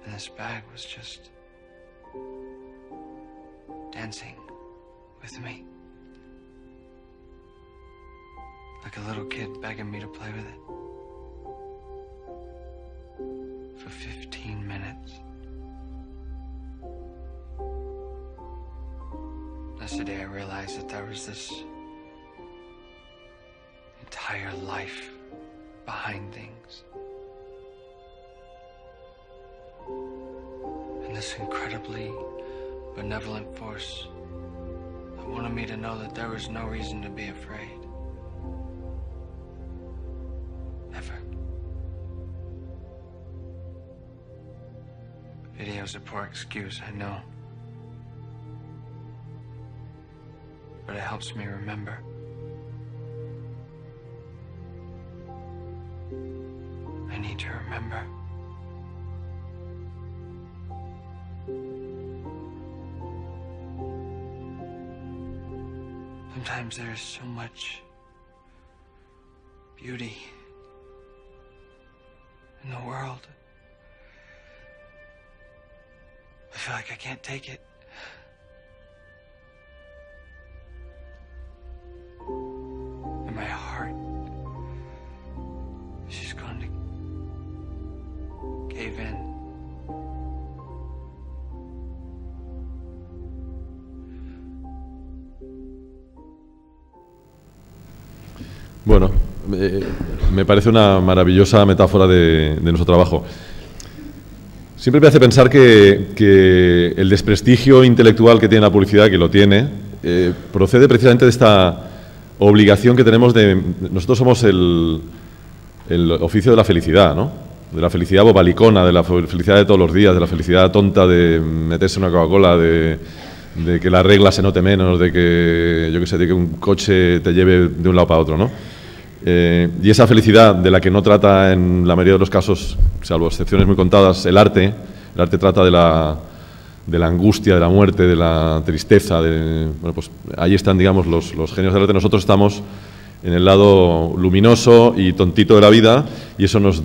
And this bag was just dancing with me. Like a little kid begging me to play with it. For 15 minutes. That's the day I realized that there was this entire life behind things. And this incredibly benevolent force that wanted me to know that there was no reason to be afraid. Ever. Video's a poor excuse, I know. But it helps me remember. I need to remember. Sometimes there is so much beauty in the world. I feel like I can't take it. And my heart is just going to cave in. Bueno, me parece una maravillosa metáfora de nuestro trabajo. Siempre me hace pensar que el desprestigio intelectual que tiene la publicidad, que lo tiene, procede precisamente de esta obligación que tenemos de... Nosotros somos el oficio de la felicidad, ¿no? De la felicidad bobalicona, de la felicidad de todos los días, de la felicidad tonta de meterse una Coca-Cola, de que la regla se note menos, de que, yo qué sé, de que un coche te lleve de un lado para otro, ¿no? Y esa felicidad de la que no trata en la mayoría de los casos, salvo excepciones muy contadas, el arte trata de la angustia, de la muerte, de la tristeza, bueno, pues ahí están, digamos, los genios del arte. Nosotros estamos en el lado luminoso y tontito de la vida, y eso nos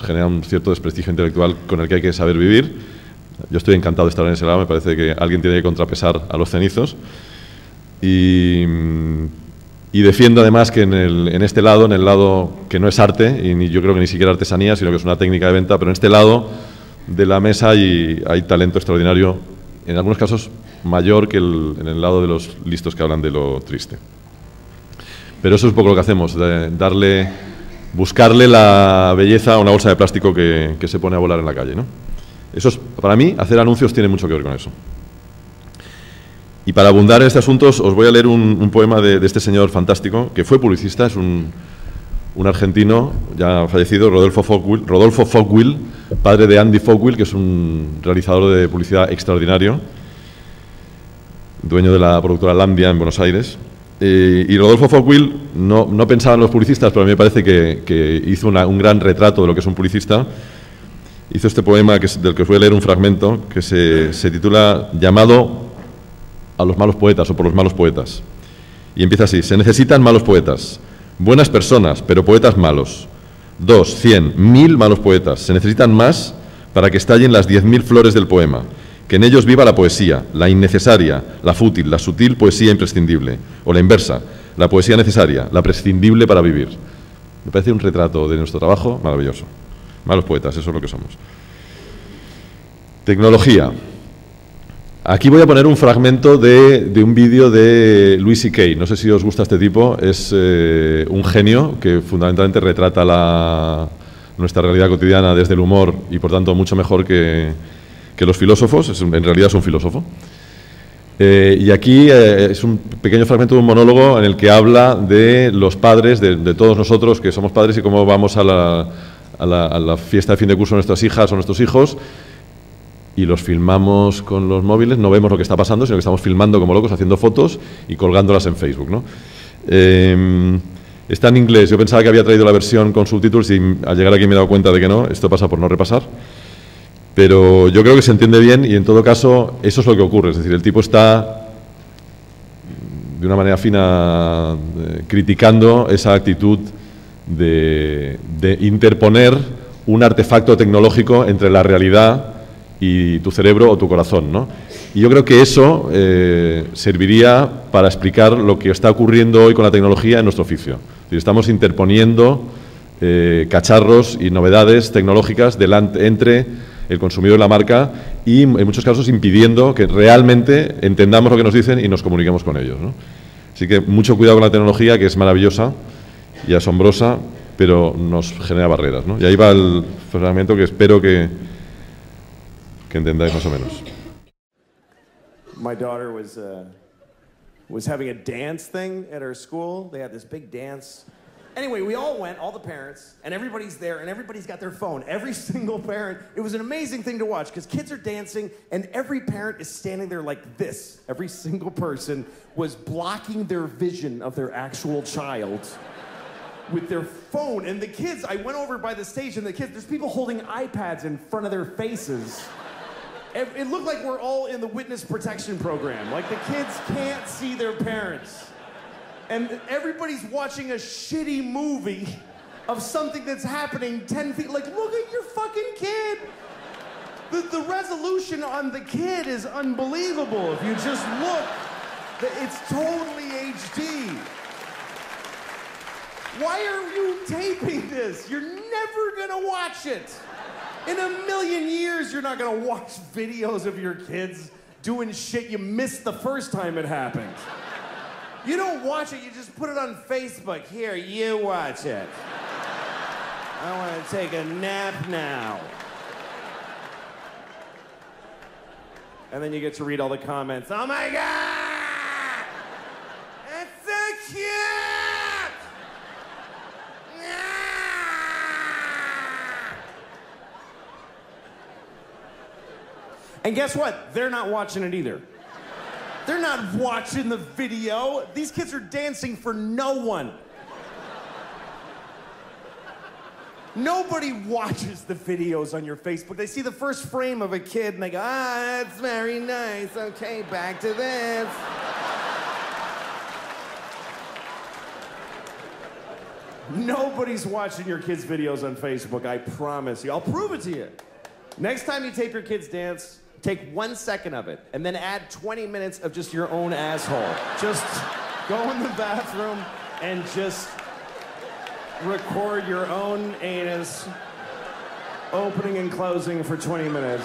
genera un cierto desprestigio intelectual con el que hay que saber vivir. Yo estoy encantado de estar en ese lado, me parece que alguien tiene que contrapesar a los cenizos. Y defiendo además que en este lado, en el lado que no es arte, y yo creo que ni siquiera artesanía, sino que es una técnica de venta, pero en este lado de la mesa hay talento extraordinario, en algunos casos mayor que en el lado de los listos que hablan de lo triste. Pero eso es un poco lo que hacemos, buscarle la belleza a una bolsa de plástico que se pone a volar en la calle, ¿no? Eso es, para mí, hacer anuncios tiene mucho que ver con eso. Y para abundar en este asunto os voy a leer un poema de este señor fantástico, que fue publicista, es un argentino ya fallecido, Rodolfo Fogwill, padre de Andy Fogwill, que es un realizador de publicidad extraordinario, dueño de la productora Lambia en Buenos Aires. Y Rodolfo Fogwill no pensaba en los publicistas, pero a mí me parece que hizo un gran retrato de lo que es un publicista. Hizo este poema del que os voy a leer un fragmento, que se titula Llamado a los malos poetas o por los malos poetas. Y empieza así: se necesitan malos poetas, buenas personas, pero poetas malos. 2, 100, 1000 malos poetas. Se necesitan más para que estallen las 10.000 flores del poema, que en ellos viva la poesía, la innecesaria, la fútil, la sutil poesía imprescindible, o la inversa, la poesía necesaria, la prescindible para vivir. Me parece un retrato de nuestro trabajo maravilloso. Malos poetas, eso es lo que somos. Tecnología. Aquí voy a poner un fragmento de un vídeo de Louis C.K. No sé si os gusta este tipo, es un genio que fundamentalmente retrata nuestra realidad cotidiana desde el humor y por tanto mucho mejor que los filósofos, en realidad es un filósofo. Y aquí es un pequeño fragmento de un monólogo en el que habla de los padres, de todos nosotros que somos padres y cómo vamos a la fiesta de fin de curso de nuestras hijas o nuestros hijos y los filmamos con los móviles, no vemos lo que está pasando, sino que estamos filmando como locos, haciendo fotos y colgándolas en Facebook, ¿no? Está en inglés, yo pensaba que había traído la versión con subtítulos y al llegar aquí me he dado cuenta de que no, esto pasa por no repasar. Pero yo creo que se entiende bien y en todo caso eso es lo que ocurre, es decir, el tipo está de una manera fina criticando esa actitud de interponer un artefacto tecnológico entre la realidad y tu cerebro o tu corazón, ¿no? Y yo creo que eso serviría para explicar lo que está ocurriendo hoy con la tecnología en nuestro oficio. Es decir, estamos interponiendo cacharros y novedades tecnológicas entre el consumidor y la marca y en muchos casos impidiendo que realmente entendamos lo que nos dicen y nos comuniquemos con ellos, ¿no? Así que mucho cuidado con la tecnología, que es maravillosa y asombrosa, pero nos genera barreras, ¿no? Y ahí va el fragmento que espero que entendáis más o menos. My daughter was having a dance thing at her school. They had this big dance. Anyway, we all went, all the parents, and everybody's there, and everybody's got their phone. Every single parent. It was an amazing thing to watch, because kids are dancing, and every parent is standing there like this. Every single person was blocking their vision of their actual child with their phone. And the kids, I went over by the stage, and the kids, there's people holding iPads in front of their faces. It looked like we're all in the witness protection program. Like the kids can't see their parents. And everybody's watching a shitty movie of something that's happening 10 feet. Like, look at your fucking kid. The resolution on the kid is unbelievable. If you just look, it's totally HD. Why are you taping this? You're never gonna watch it. In a million years, you're not gonna watch videos of your kids doing shit you missed the first time it happened. You don't watch it, you just put it on Facebook. Here, you watch it. I want to take a nap now. And then you get to read all the comments. Oh my God! It's so cute! And guess what? They're not watching it either. They're not watching the video. These kids are dancing for no one. Nobody watches the videos on your Facebook. They see the first frame of a kid and they go, ah, that's very nice. Okay, back to this. Nobody's watching your kids' videos on Facebook, I promise you. I'll prove it to you. Next time you tape your kids dance, take 1 second of it and then add 20 minutes of just your own asshole. Just go in the bathroom and just record your own anus opening and closing for 20 minutes.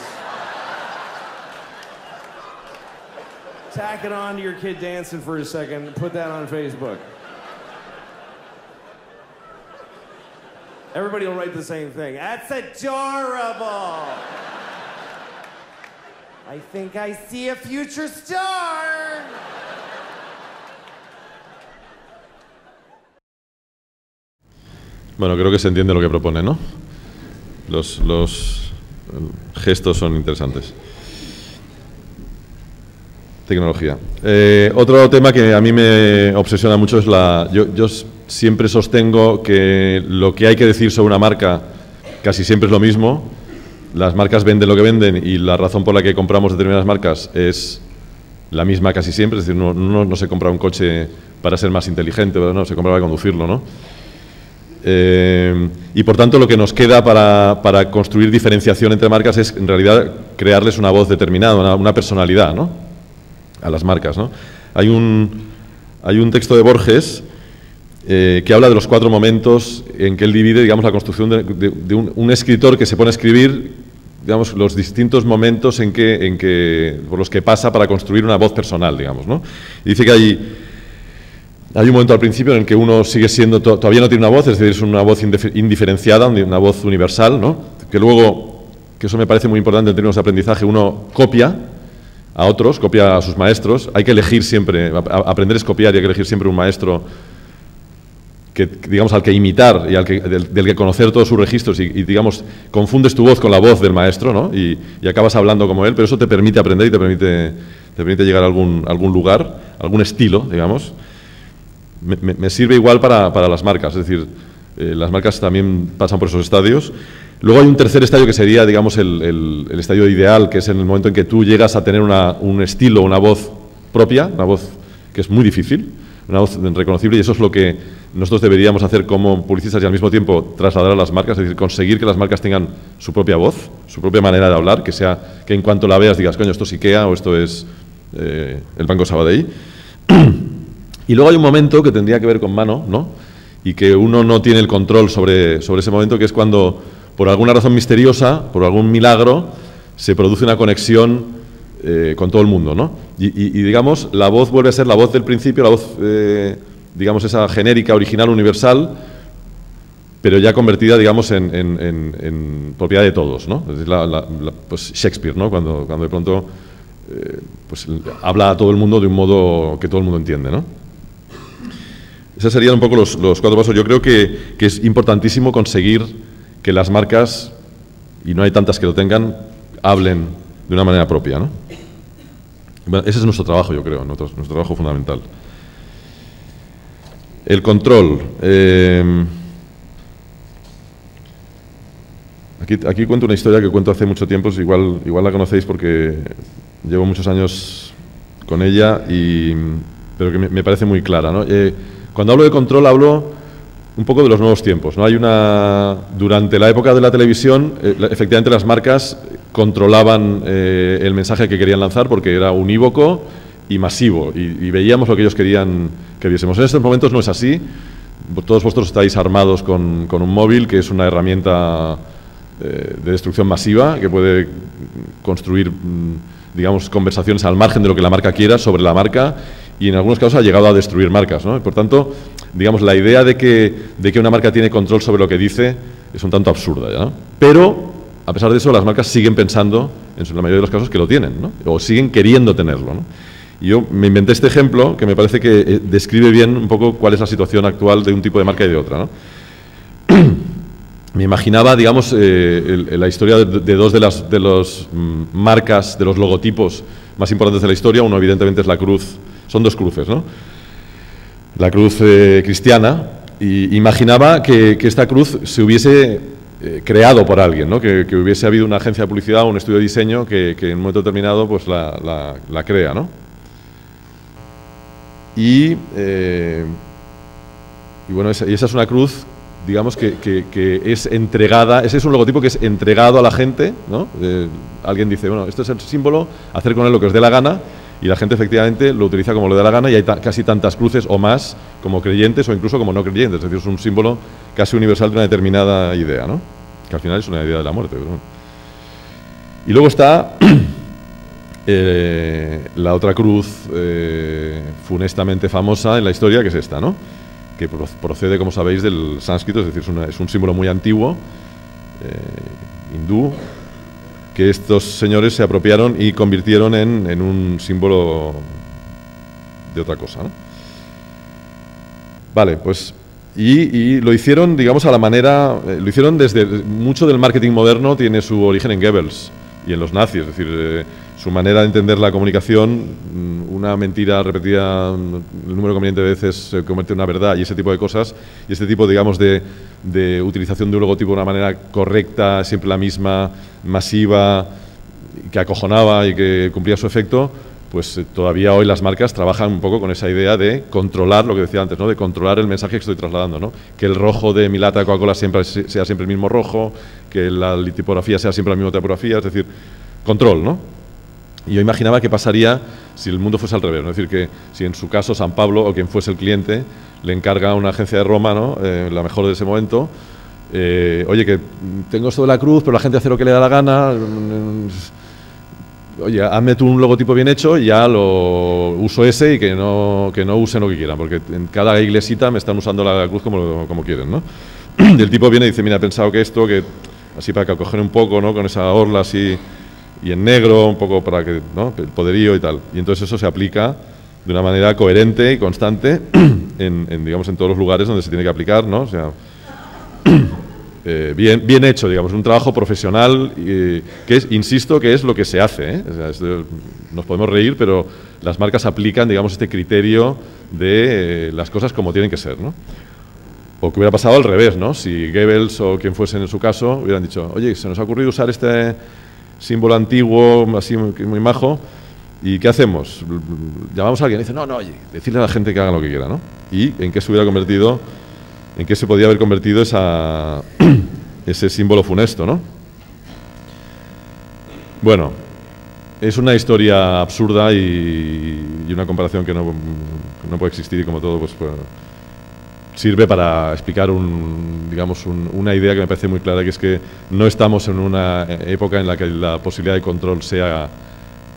Tack it on to your kid dancing for a second, put that on Facebook. Everybody will write the same thing. That's adorable. I think I see a future star. Bueno, creo que se entiende lo que propone, ¿no? Los gestos son interesantes. Tecnología. Otro tema que a mí me obsesiona mucho es yo siempre sostengo que lo que hay que decir sobre una marca casi siempre es lo mismo. Las marcas venden lo que venden y la razón por la que compramos determinadas marcas es la misma casi siempre. Es decir, no se compra un coche para ser más inteligente, no, se compra para conducirlo, ¿no? Y por tanto lo que nos queda para construir diferenciación entre marcas es en realidad crearles una voz determinada, una personalidad, ¿no? A las marcas, ¿no? Hay un texto de Borges que habla de los 4 momentos en que él divide, digamos, la construcción de un escritor que se pone a escribir, digamos, los distintos momentos por los que pasa para construir una voz personal, digamos, ¿no? Y dice que hay un momento al principio en el que uno sigue siendo, todavía no tiene una voz, es decir, es una voz indiferenciada, una voz universal, ¿no? Que luego, que eso me parece muy importante en términos de aprendizaje, uno copia a otros, copia a sus maestros. Hay que elegir siempre, aprender es copiar y hay que elegir siempre un maestro que, digamos, al que imitar y del que conocer todos sus registros y, digamos, confundes tu voz con la voz del maestro, ¿no? Y acabas hablando como él, pero eso te permite aprender y te permite llegar a algún lugar, algún estilo, digamos. Me sirve igual para las marcas, es decir, las marcas también pasan por esos estadios. Luego hay un tercer estadio que sería, digamos, el estadio ideal, que es en el momento en que tú llegas a tener un estilo, una voz propia, una voz que es muy difícil, una voz reconocible, y eso es lo que nosotros deberíamos hacer como publicistas y al mismo tiempo trasladar a las marcas, es decir, conseguir que las marcas tengan su propia voz, su propia manera de hablar, que en cuanto la veas digas, coño, esto es IKEA o esto es el Banco Sabadell. Y luego hay un momento que tendría que ver con mano, ¿no? Y que uno no tiene el control sobre ese momento, que es cuando, por alguna razón misteriosa, por algún milagro, se produce una conexión con todo el mundo, ¿no? Y digamos, la voz vuelve a ser la voz del principio, la voz, digamos, esa genérica, original, universal, pero ya convertida, digamos, en propiedad de todos, ¿no? Es decir, pues Shakespeare, ¿no? Cuando de pronto pues habla a todo el mundo de un modo que todo el mundo entiende, ¿no? Esos serían un poco los 4 pasos. Yo creo que es importantísimo conseguir que las marcas, y no hay tantas que lo tengan, hablen de una manera propia, ¿no? Bueno, ese es nuestro trabajo, yo creo, nuestro trabajo fundamental. El control. Aquí cuento una historia que cuento hace mucho tiempo, igual la conocéis porque llevo muchos años con ella, pero que me parece muy clara, ¿no? Cuando hablo de control hablo un poco de los nuevos tiempos, ¿no? Durante la época de la televisión, efectivamente las marcas controlaban el mensaje que querían lanzar porque era unívoco y masivo y veíamos lo que ellos querían que viésemos. En estos momentos no es así. Todos vosotros estáis armados con un móvil, que es una herramienta de destrucción masiva que puede construir, digamos, conversaciones al margen de lo que la marca quiera sobre la marca, y en algunos casos ha llegado a destruir marcas, ¿no? Y por tanto, digamos, la idea de que una marca tiene control sobre lo que dice es un tanto absurda, ¿ya? ¿No? Pero, a pesar de eso, las marcas siguen pensando, en la mayoría de los casos, que lo tienen, ¿no? O siguen queriendo tenerlo, ¿no? Y yo me inventé este ejemplo que me parece que describe bien un poco cuál es la situación actual de un tipo de marca y de otra, ¿no? Me imaginaba, digamos, la historia de dos de las marcas, de los logotipos más importantes de la historia. Uno, evidentemente, es la cruz. Son dos cruces, ¿no? La cruz cristiana. Y imaginaba que esta cruz se hubiese creado por alguien, ¿no? Que hubiese habido una agencia de publicidad o un estudio de diseño que en un momento determinado pues la crea, ¿no? Y bueno, esa es una cruz, digamos, que es entregada. Ese es un logotipo que es entregado a la gente, ¿no? Alguien dice, bueno, este es el símbolo, hacer con él lo que os dé la gana, y la gente efectivamente lo utiliza como le dé la gana, y hay casi tantas cruces o más como creyentes o incluso como no creyentes. Es decir, es un símbolo casi universal de una determinada idea, ¿no? Que al final es una idea de la muerte. Pero bueno. Y luego está la otra cruz funestamente famosa en la historia, que es esta, ¿no? Que procede, como sabéis, del sánscrito, es decir, es un símbolo muy antiguo, hindú, que estos señores se apropiaron y convirtieron en un símbolo de otra cosa, ¿no? Vale, pues y lo hicieron, digamos, a la manera, lo hicieron desde, mucho del marketing moderno tiene su origen en Goebbels y en los nazis, es decir, su manera de entender la comunicación, una mentira repetida el número conveniente de veces se convierte en una verdad, y ese tipo de cosas, y este tipo, digamos, de utilización de un logotipo de una manera correcta, siempre la misma, masiva, que acojonaba y que cumplía su efecto, pues todavía hoy las marcas trabajan un poco con esa idea de controlar, lo que decía antes, ¿no? De controlar el mensaje que estoy trasladando, ¿no? Que el rojo de mi lata de Coca-Cola sea siempre el mismo rojo, que la tipografía sea siempre la misma tipografía, es decir, control, ¿no? Y yo imaginaba qué pasaría si el mundo fuese al revés, ¿no? Es decir, que si en su caso San Pablo o quien fuese el cliente le encarga a una agencia de Roma, ¿no? La mejor de ese momento, oye, que tengo esto de la cruz, pero la gente hace lo que le da la gana, oye, hazme tú un logotipo bien hecho y ya lo uso ese, y que no usen lo que quieran, porque en cada iglesita me están usando la cruz como quieren, ¿no? El tipo viene y dice, mira, he pensado que esto, que así para que acogen un poco, ¿no? Con esa orla así y en negro, un poco para que, ¿no? El poderío y tal. Y entonces eso se aplica de una manera coherente y constante digamos, en todos los lugares donde se tiene que aplicar, ¿no? O sea, bien hecho, digamos, un trabajo profesional que es, insisto, que es lo que se hace, ¿eh? O sea, nos podemos reír, pero las marcas aplican, digamos, este criterio de las cosas como tienen que ser, ¿no? O que hubiera pasado al revés, ¿no? Si Goebbels o quien fuese en su caso hubieran dicho, oye, se nos ha ocurrido usar este símbolo antiguo, así muy majo, ¿y qué hacemos? Llamamos a alguien y dice, no, oye, decirle a la gente que hagan lo que quiera, ¿no? ¿Y en qué se hubiera convertido, en qué se podía haber convertido ese símbolo funesto, ¿no? Bueno, es una historia absurda y una comparación que no puede existir, y como todo, pues sirve para explicar una idea que me parece muy clara, que es que no estamos en una época en la que la posibilidad de control sea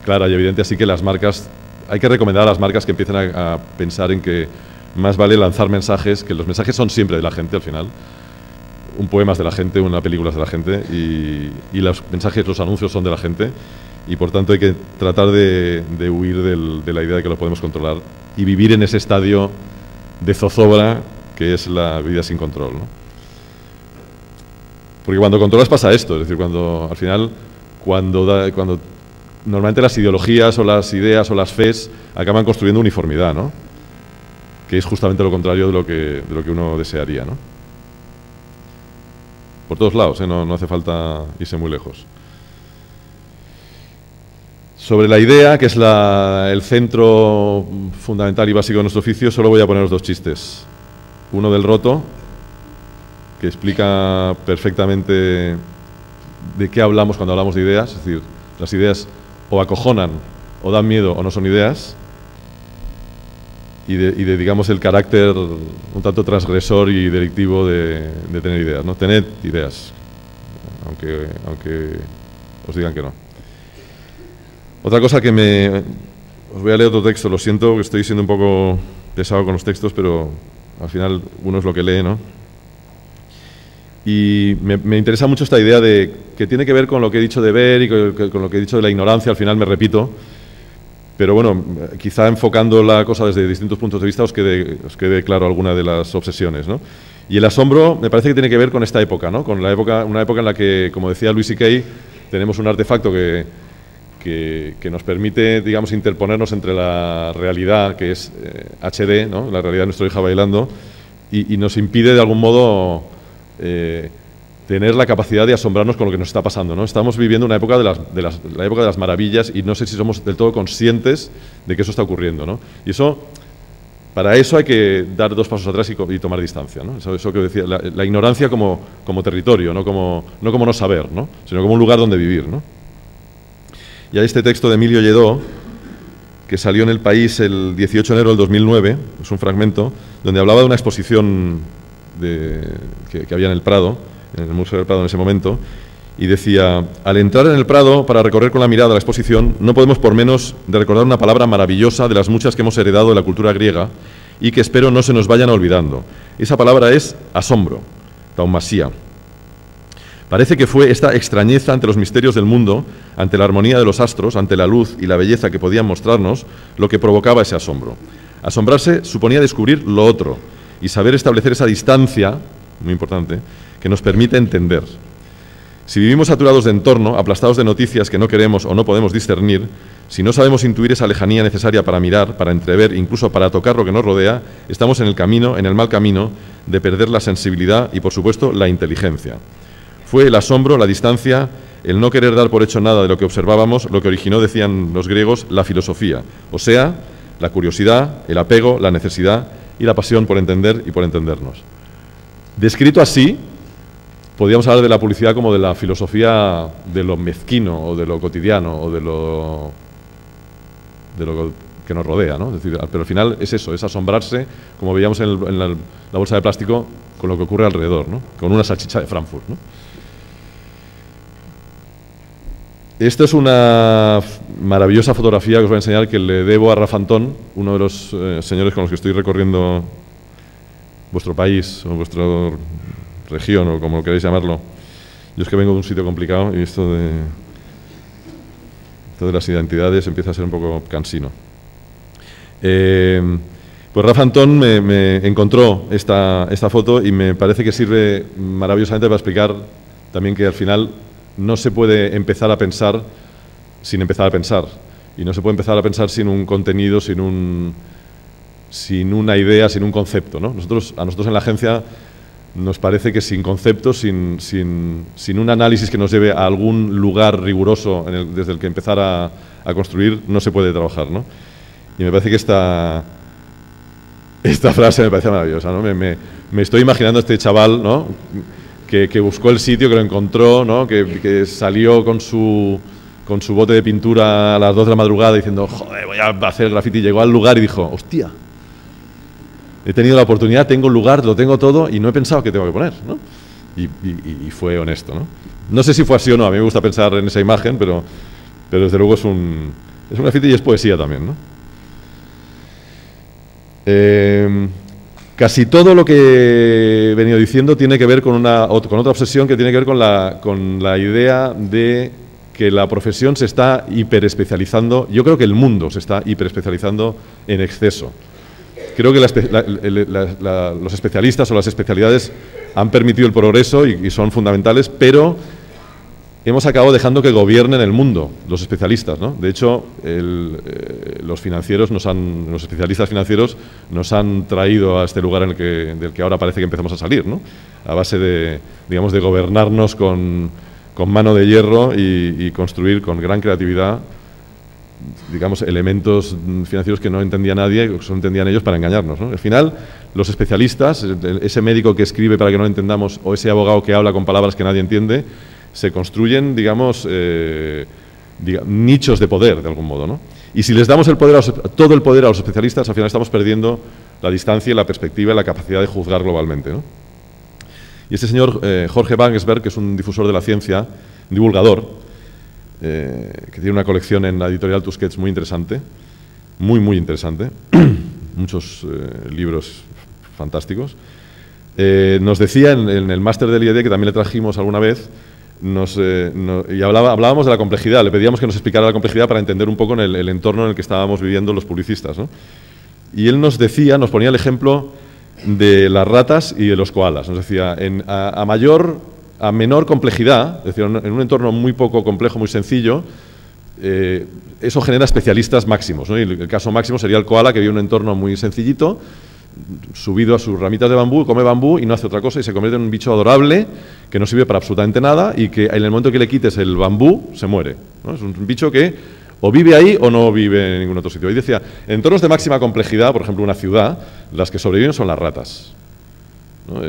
clara y evidente, así que las marcas, hay que recomendar a las marcas que empiecen a pensar en que más vale lanzar mensajes, que los mensajes son siempre de la gente al final, un poema es de la gente, una película es de la gente, y los mensajes, los anuncios son de la gente, y por tanto hay que tratar de huir de la idea de que lo podemos controlar y vivir en ese estadio de zozobra que es la vida sin control, ¿no? Porque cuando controlas pasa esto, es decir, cuando al final, cuando normalmente las ideologías o las ideas o las fes acaban construyendo uniformidad, ¿no? Que es justamente lo contrario de lo que uno desearía, ¿no? Por todos lados, ¿eh? No hace falta irse muy lejos. Sobre la idea, que es el centro fundamental y básico de nuestro oficio, solo voy a poneros dos chistes. Uno del roto, que explica perfectamente de qué hablamos cuando hablamos de ideas, es decir, las ideas o acojonan, o dan miedo, o no son ideas, y de digamos, el carácter un tanto transgresor y delictivo de tener ideas, ¿no? Tened ideas, aunque os digan que no. Otra cosa que os voy a leer otro texto, lo siento que estoy siendo un poco pesado con los textos, pero al final uno es lo que lee, ¿no? Y me interesa mucho esta idea de que tiene que ver con lo que he dicho de ver y con lo que he dicho de la ignorancia, al final me repito, pero bueno, quizá enfocando la cosa desde distintos puntos de vista os quede claro alguna de las obsesiones, ¿no? Y el asombro me parece que tiene que ver con esta época, ¿no? Con una época en la que, como decía Louis C.K., tenemos un artefacto que nos permite, digamos, interponernos entre la realidad, que es HD, ¿no? La realidad de nuestra hija bailando, y nos impide, de algún modo, tener la capacidad de asombrarnos con lo que nos está pasando, ¿no? Estamos viviendo una época la época de las maravillas y no sé si somos del todo conscientes de que eso está ocurriendo, ¿no? Y para eso hay que dar 2 pasos atrás y tomar distancia, ¿no? Eso que decía, la ignorancia como territorio, no como no saber, ¿no? Sino como un lugar donde vivir, ¿no? Y hay este texto de Emilio Lledó, que salió en El País el 18 de enero del 2009, es un fragmento, donde hablaba de una exposición que había en el Prado, en el Museo del Prado en ese momento, y decía: al entrar en el Prado para recorrer con la mirada la exposición, no podemos por menos de recordar una palabra maravillosa de las muchas que hemos heredado de la cultura griega y que espero no se nos vayan olvidando. Esa palabra es asombro, taumasía. Parece que fue esta extrañeza ante los misterios del mundo, ante la armonía de los astros, ante la luz y la belleza que podían mostrarnos, lo que provocaba ese asombro. Asombrarse suponía descubrir lo otro y saber establecer esa distancia, muy importante, que nos permite entender. Si vivimos saturados de entorno, aplastados de noticias que no queremos o no podemos discernir, si no sabemos intuir esa lejanía necesaria para mirar, para entrever, incluso para tocar lo que nos rodea, estamos en el mal camino de perder la sensibilidad y, por supuesto, la inteligencia. Fue el asombro, la distancia, el no querer dar por hecho nada de lo que observábamos, lo que originó, decían los griegos, la filosofía, o sea, la curiosidad, el apego, la necesidad y la pasión por entender y por entendernos. Descrito así, podríamos hablar de la publicidad como de la filosofía de lo mezquino o de lo cotidiano o de lo que nos rodea, ¿no? Es decir, pero al final es eso, es asombrarse, como veíamos en la bolsa de plástico, con lo que ocurre alrededor, ¿no? Con una salchicha de Frankfurt, ¿no? Esto es una maravillosa fotografía que os voy a enseñar, que le debo a Rafa Antón, uno de los señores con los que estoy recorriendo vuestro país o vuestra región o como queréis llamarlo. Yo es que vengo de un sitio complicado y esto de las identidades empieza a ser un poco cansino. Pues Rafa Antón me encontró esta foto y me parece que sirve maravillosamente para explicar también que al final no se puede empezar a pensar sin empezar a pensar. Y no se puede empezar a pensar sin un contenido, sin una idea, sin un concepto, ¿no? A nosotros en la agencia nos parece que sin conceptos, sin un análisis que nos lleve a algún lugar riguroso desde el que empezar a construir, no se puede trabajar, ¿no? Y me parece que esta frase me parece maravillosa, ¿no? Me estoy imaginando a este chaval, ¿no? Que buscó el sitio, que lo encontró, ¿no? Que salió con su bote de pintura a las 2 de la madrugada diciendo, joder, voy a hacer graffiti. Llegó al lugar y dijo, hostia, he tenido la oportunidad, tengo el lugar, lo tengo todo y no he pensado qué tengo que poner, ¿no? Y fue honesto, ¿no? No sé si fue así o no, a mí me gusta pensar en esa imagen, pero desde luego es un graffiti y es poesía también, ¿no? Casi todo lo que he venido diciendo tiene que ver con otra obsesión que tiene que ver con la idea de que la profesión se está hiperespecializando. Yo creo que el mundo se está hiperespecializando en exceso. Creo que los especialistas o las especialidades han permitido el progreso y son fundamentales, pero hemos acabado dejando que gobiernen el mundo, los especialistas, ¿no? De hecho, los especialistas financieros nos han traído a este lugar del que ahora parece que empezamos a salir, ¿no? A base de gobernarnos con mano de hierro y construir con gran creatividad, digamos, elementos financieros que no entendía nadie, que solo entendían ellos para engañarnos, ¿no? Al final, los especialistas, ese médico que escribe para que no lo entendamos o ese abogado que habla con palabras que nadie entiende, se construyen, digamos, nichos de poder, de algún modo, ¿no? Y si les damos todo el poder a los especialistas, al final estamos perdiendo la distancia, la perspectiva y la capacidad de juzgar globalmente, ¿no? Y este señor, Jorge Wagensberg, que es un difusor de la ciencia, un divulgador, que tiene una colección en la editorial Tusquets muy interesante, muy, muy interesante. Muchos libros fantásticos. Nos decía en el máster del IED, que también le trajimos alguna vez, y hablábamos de la complejidad, le pedíamos que nos explicara la complejidad para entender un poco en el entorno en el que estábamos viviendo los publicistas, ¿no? Y él nos decía, nos ponía el ejemplo de las ratas y de los koalas. Nos decía, a menor complejidad, es decir, en un entorno muy poco complejo, muy sencillo, eso genera especialistas máximos, ¿no? Y el caso máximo sería el koala, que vive en un entorno muy sencillito, subido a sus ramitas de bambú, come bambú y no hace otra cosa y se convierte en un bicho adorable que no sirve para absolutamente nada y que en el momento que le quites el bambú se muere, ¿no? Es un bicho que o vive ahí o no vive en ningún otro sitio. Y decía, en entornos de máxima complejidad, por ejemplo una ciudad, las que sobreviven son las ratas, ¿no?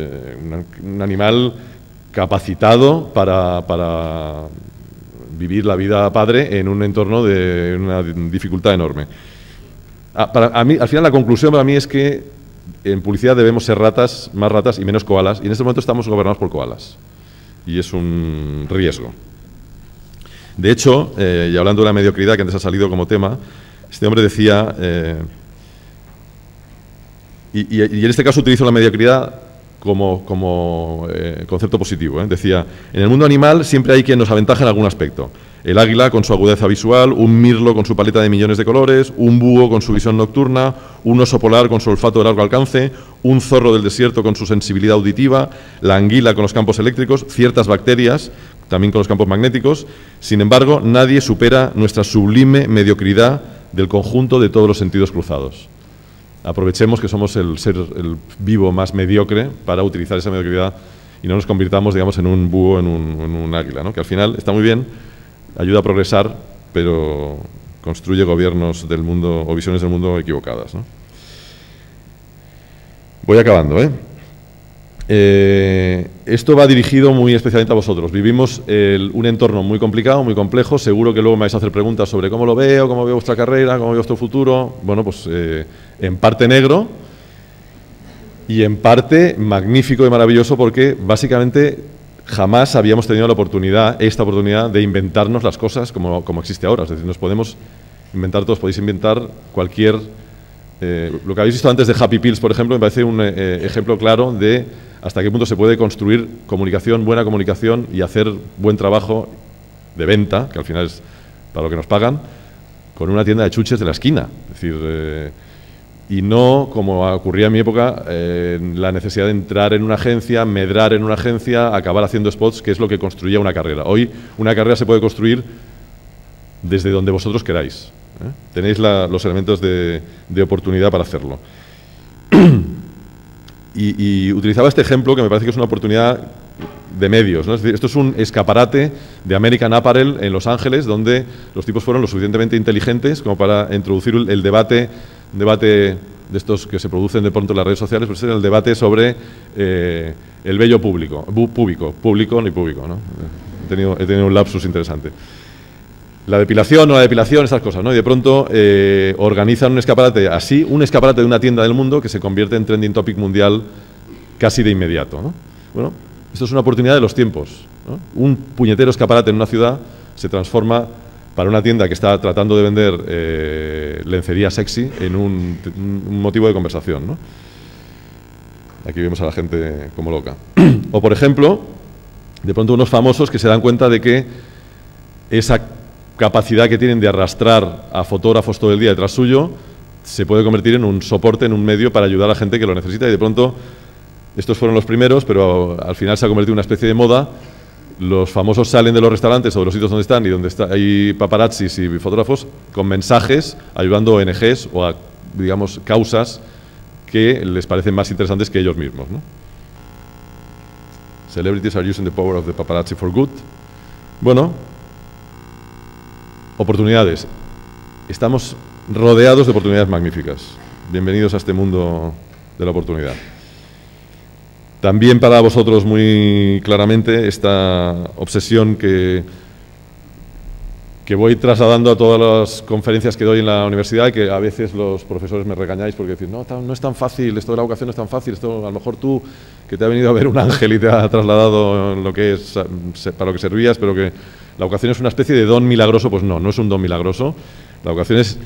Un animal capacitado para vivir la vida padre en un entorno de una dificultad enorme. A mí, al final, la conclusión para mí es que en publicidad debemos ser ratas, más ratas y menos koalas, y en este momento estamos gobernados por koalas, y es un riesgo. De hecho, y hablando de la mediocridad que antes ha salido como tema, este hombre decía, y en este caso utilizo la mediocridad como concepto positivo, decía, en el mundo animal siempre hay quien nos aventaja en algún aspecto. El águila con su agudeza visual, un mirlo con su paleta de millones de colores, un búho con su visión nocturna, un oso polar con su olfato de largo alcance, un zorro del desierto con su sensibilidad auditiva, la anguila con los campos eléctricos, ciertas bacterias también con los campos magnéticos. Sin embargo, nadie supera nuestra sublime mediocridad del conjunto de todos los sentidos cruzados. Aprovechemos que somos el ser vivo más mediocre para utilizar esa mediocridad y no nos convirtamos, digamos, en un búho, en un águila, ¿no? Que al final está muy bien, ayuda a progresar, pero construye gobiernos del mundo o visiones del mundo equivocadas, ¿no? Voy acabando, esto va dirigido muy especialmente a vosotros. Vivimos un entorno muy complicado, muy complejo. Seguro que luego me vais a hacer preguntas sobre cómo lo veo, cómo veo vuestra carrera, cómo veo vuestro futuro. Bueno, pues en parte negro y en parte magnífico y maravilloso, porque básicamente jamás habíamos tenido esta oportunidad de inventarnos las cosas como existe ahora. Es decir, nos podemos inventar todos, podéis inventar cualquier... lo que habéis visto antes de Happy Pills, por ejemplo, me parece un ejemplo claro de hasta qué punto se puede construir comunicación, buena comunicación y hacer buen trabajo de venta, que al final es para lo que nos pagan, con una tienda de chuches de la esquina. Es decir, y no, como ocurría en mi época, la necesidad de entrar en una agencia, medrar en una agencia, acabar haciendo spots, que es lo que construía una carrera. Hoy una carrera se puede construir desde donde vosotros queráis. Tenéis los elementos de oportunidad para hacerlo. Y utilizaba este ejemplo que me parece que es una oportunidad de medios, ¿no? Es decir, esto es un escaparate de American Apparel en Los Ángeles, donde los tipos fueron lo suficientemente inteligentes como para introducir el debate de estos que se producen de pronto en las redes sociales, pues es el debate sobre el vello público, ¿no? He tenido un lapsus interesante. La depilación o la depilación, esas cosas, ¿no? Y de pronto organizan un escaparate así, un escaparate de una tienda del mundo que se convierte en trending topic mundial casi de inmediato, ¿no? Bueno, esto es una oportunidad de los tiempos, ¿no? Un puñetero escaparate en una ciudad se transforma para una tienda que está tratando de vender lencería sexy en un motivo de conversación, ¿no? Aquí vemos a la gente como loca. O, por ejemplo, de pronto unos famosos que se dan cuenta de que esa capacidad que tienen de arrastrar a fotógrafos todo el día detrás suyo se puede convertir en un soporte, en un medio para ayudar a la gente que lo necesita, y de pronto estos fueron los primeros, pero al final se ha convertido en una especie de moda. Los famosos salen de los restaurantes o de los sitios donde están y donde hay paparazzis y fotógrafos con mensajes ayudando a ONGs o a, digamos, causas que les parecen más interesantes que ellos mismos, ¿no? Celebrities are using the power of the paparazzi for good. Bueno, oportunidades. Estamos rodeados de oportunidades magníficas. Bienvenidos a este mundo de la oportunidad. También para vosotros muy claramente esta obsesión que voy trasladando a todas las conferencias que doy en la universidad, y que a veces los profesores me regañáis porque decís, no es tan fácil, esto de la vocación no es tan fácil, esto a lo mejor tú, que te ha venido a ver un ángel y te ha trasladado lo que es, para lo que servías, pero que la vocación es una especie de don milagroso. Pues no es un don milagroso. La vocación es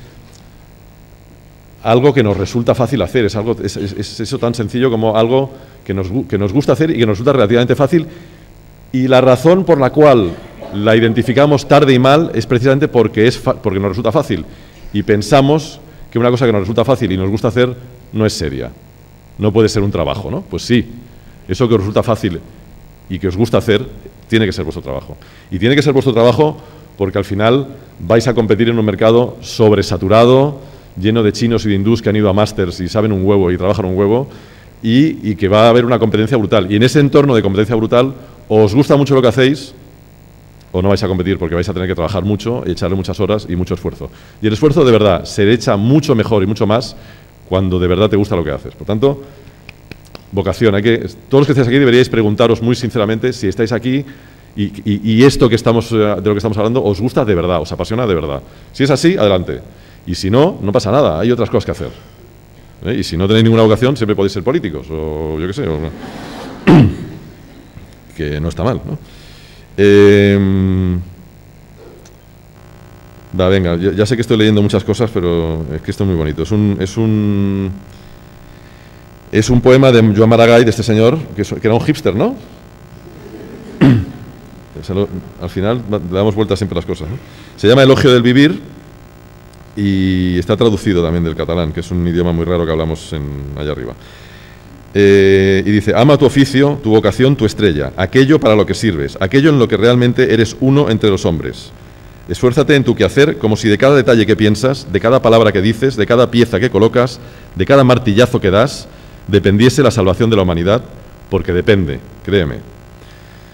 algo que nos resulta fácil hacer, es eso tan sencillo como algo que nos gusta hacer y que nos resulta relativamente fácil, y la razón por la cual la identificamos tarde y mal es precisamente porque nos resulta fácil y pensamos que una cosa que nos resulta fácil y nos gusta hacer no es seria, no puede ser un trabajo, ¿no? Pues sí, eso que os resulta fácil y que os gusta hacer tiene que ser vuestro trabajo. Y tiene que ser vuestro trabajo porque al final vais a competir en un mercado sobresaturado, lleno de chinos y de hindús que han ido a másters y saben un huevo y trabajan un huevo, y que va a haber una competencia brutal. Y en ese entorno de competencia brutal, o os gusta mucho lo que hacéis, o no vais a competir porque vais a tener que trabajar mucho y echarle muchas horas y mucho esfuerzo. Y el esfuerzo de verdad se echa mucho mejor y mucho más cuando de verdad te gusta lo que haces. Por tanto, vocación. Todos los que estáis aquí deberíais preguntaros muy sinceramente si estáis aquí y esto de lo que estamos hablando os gusta de verdad, os apasiona de verdad. Si es así, adelante. Y si no, no pasa nada, hay otras cosas que hacer. Y si no tenéis ninguna vocación, siempre podéis ser políticos, o yo qué sé, que no está mal, ¿no? Venga, ya sé que estoy leyendo muchas cosas, pero es que esto es muy bonito. Es un poema de Joan Maragall, de este señor, que era un hipster, ¿no? Al final le damos vueltas siempre a las cosas, ¿no? Se llama Elogio del vivir y está traducido también del catalán, que es un idioma muy raro que hablamos allá arriba. Y dice: ama tu oficio, tu vocación, tu estrella, aquello para lo que sirves, aquello en lo que realmente eres uno entre los hombres. Esfuérzate en tu quehacer como si de cada detalle que piensas, de cada palabra que dices, de cada pieza que colocas, de cada martillazo que das, dependiese la salvación de la humanidad, porque depende, créeme.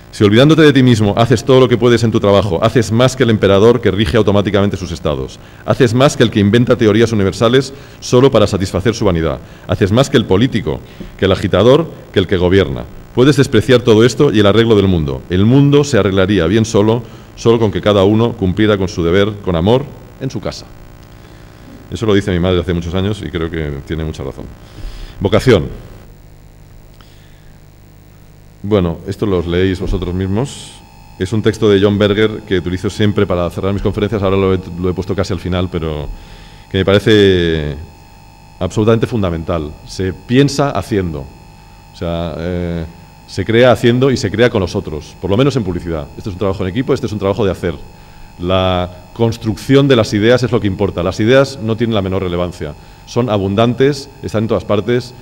Si olvidándote de ti mismo haces todo lo que puedes en tu trabajo, haces más que el emperador que rige automáticamente sus estados, haces más que el que inventa teorías universales solo para satisfacer su vanidad, haces más que el político, que el agitador, que el que gobierna. Puedes despreciar todo esto y el arreglo del mundo. El mundo se arreglaría bien solo con que cada uno cumpliera con su deber, con amor, en su casa. Eso lo dice mi madre hace muchos años y creo que tiene mucha razón. Vocación. Bueno, esto los leéis vosotros mismos. Es un texto de John Berger que utilizo siempre para cerrar mis conferencias. Ahora lo he puesto casi al final, pero que me parece absolutamente fundamental. Se piensa haciendo. O sea, se crea haciendo y se crea con los otros, por lo menos en publicidad. Este es un trabajo en equipo, este es un trabajo de hacer. La construcción de las ideas es lo que importa. Las ideas no tienen la menor relevancia. Son abundantes, están en todas partes,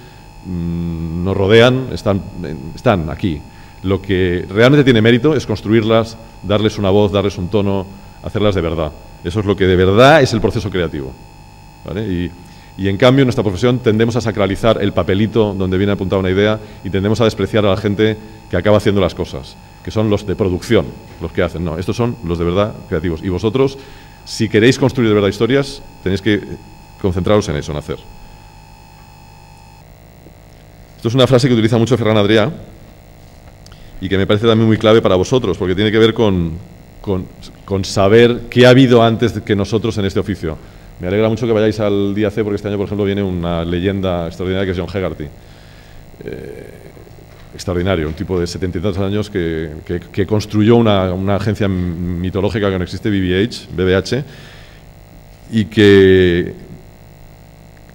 nos rodean, están aquí. Lo que realmente tiene mérito es construirlas, darles una voz, darles un tono, hacerlas de verdad. Eso es lo que de verdad es el proceso creativo, ¿vale? Y en cambio en nuestra profesión tendemos a sacralizar el papelito donde viene apuntada una idea y tendemos a despreciar a la gente que acaba haciendo las cosas, que son los de producción, los que hacen. No, estos son los de verdad creativos. Y vosotros, si queréis construir de verdad historias, tenéis que concentraros en eso, en hacer. Esto es una frase que utiliza mucho Ferran Adrià y que me parece también muy clave para vosotros, porque tiene que ver con saber qué ha habido antes que nosotros en este oficio. Me alegra mucho que vayáis al Día C, porque este año, por ejemplo, viene una leyenda extraordinaria que es John Hegarty. Extraordinario, un tipo de 70 y tantos años que construyó una agencia mitológica que no existe, BBH, y que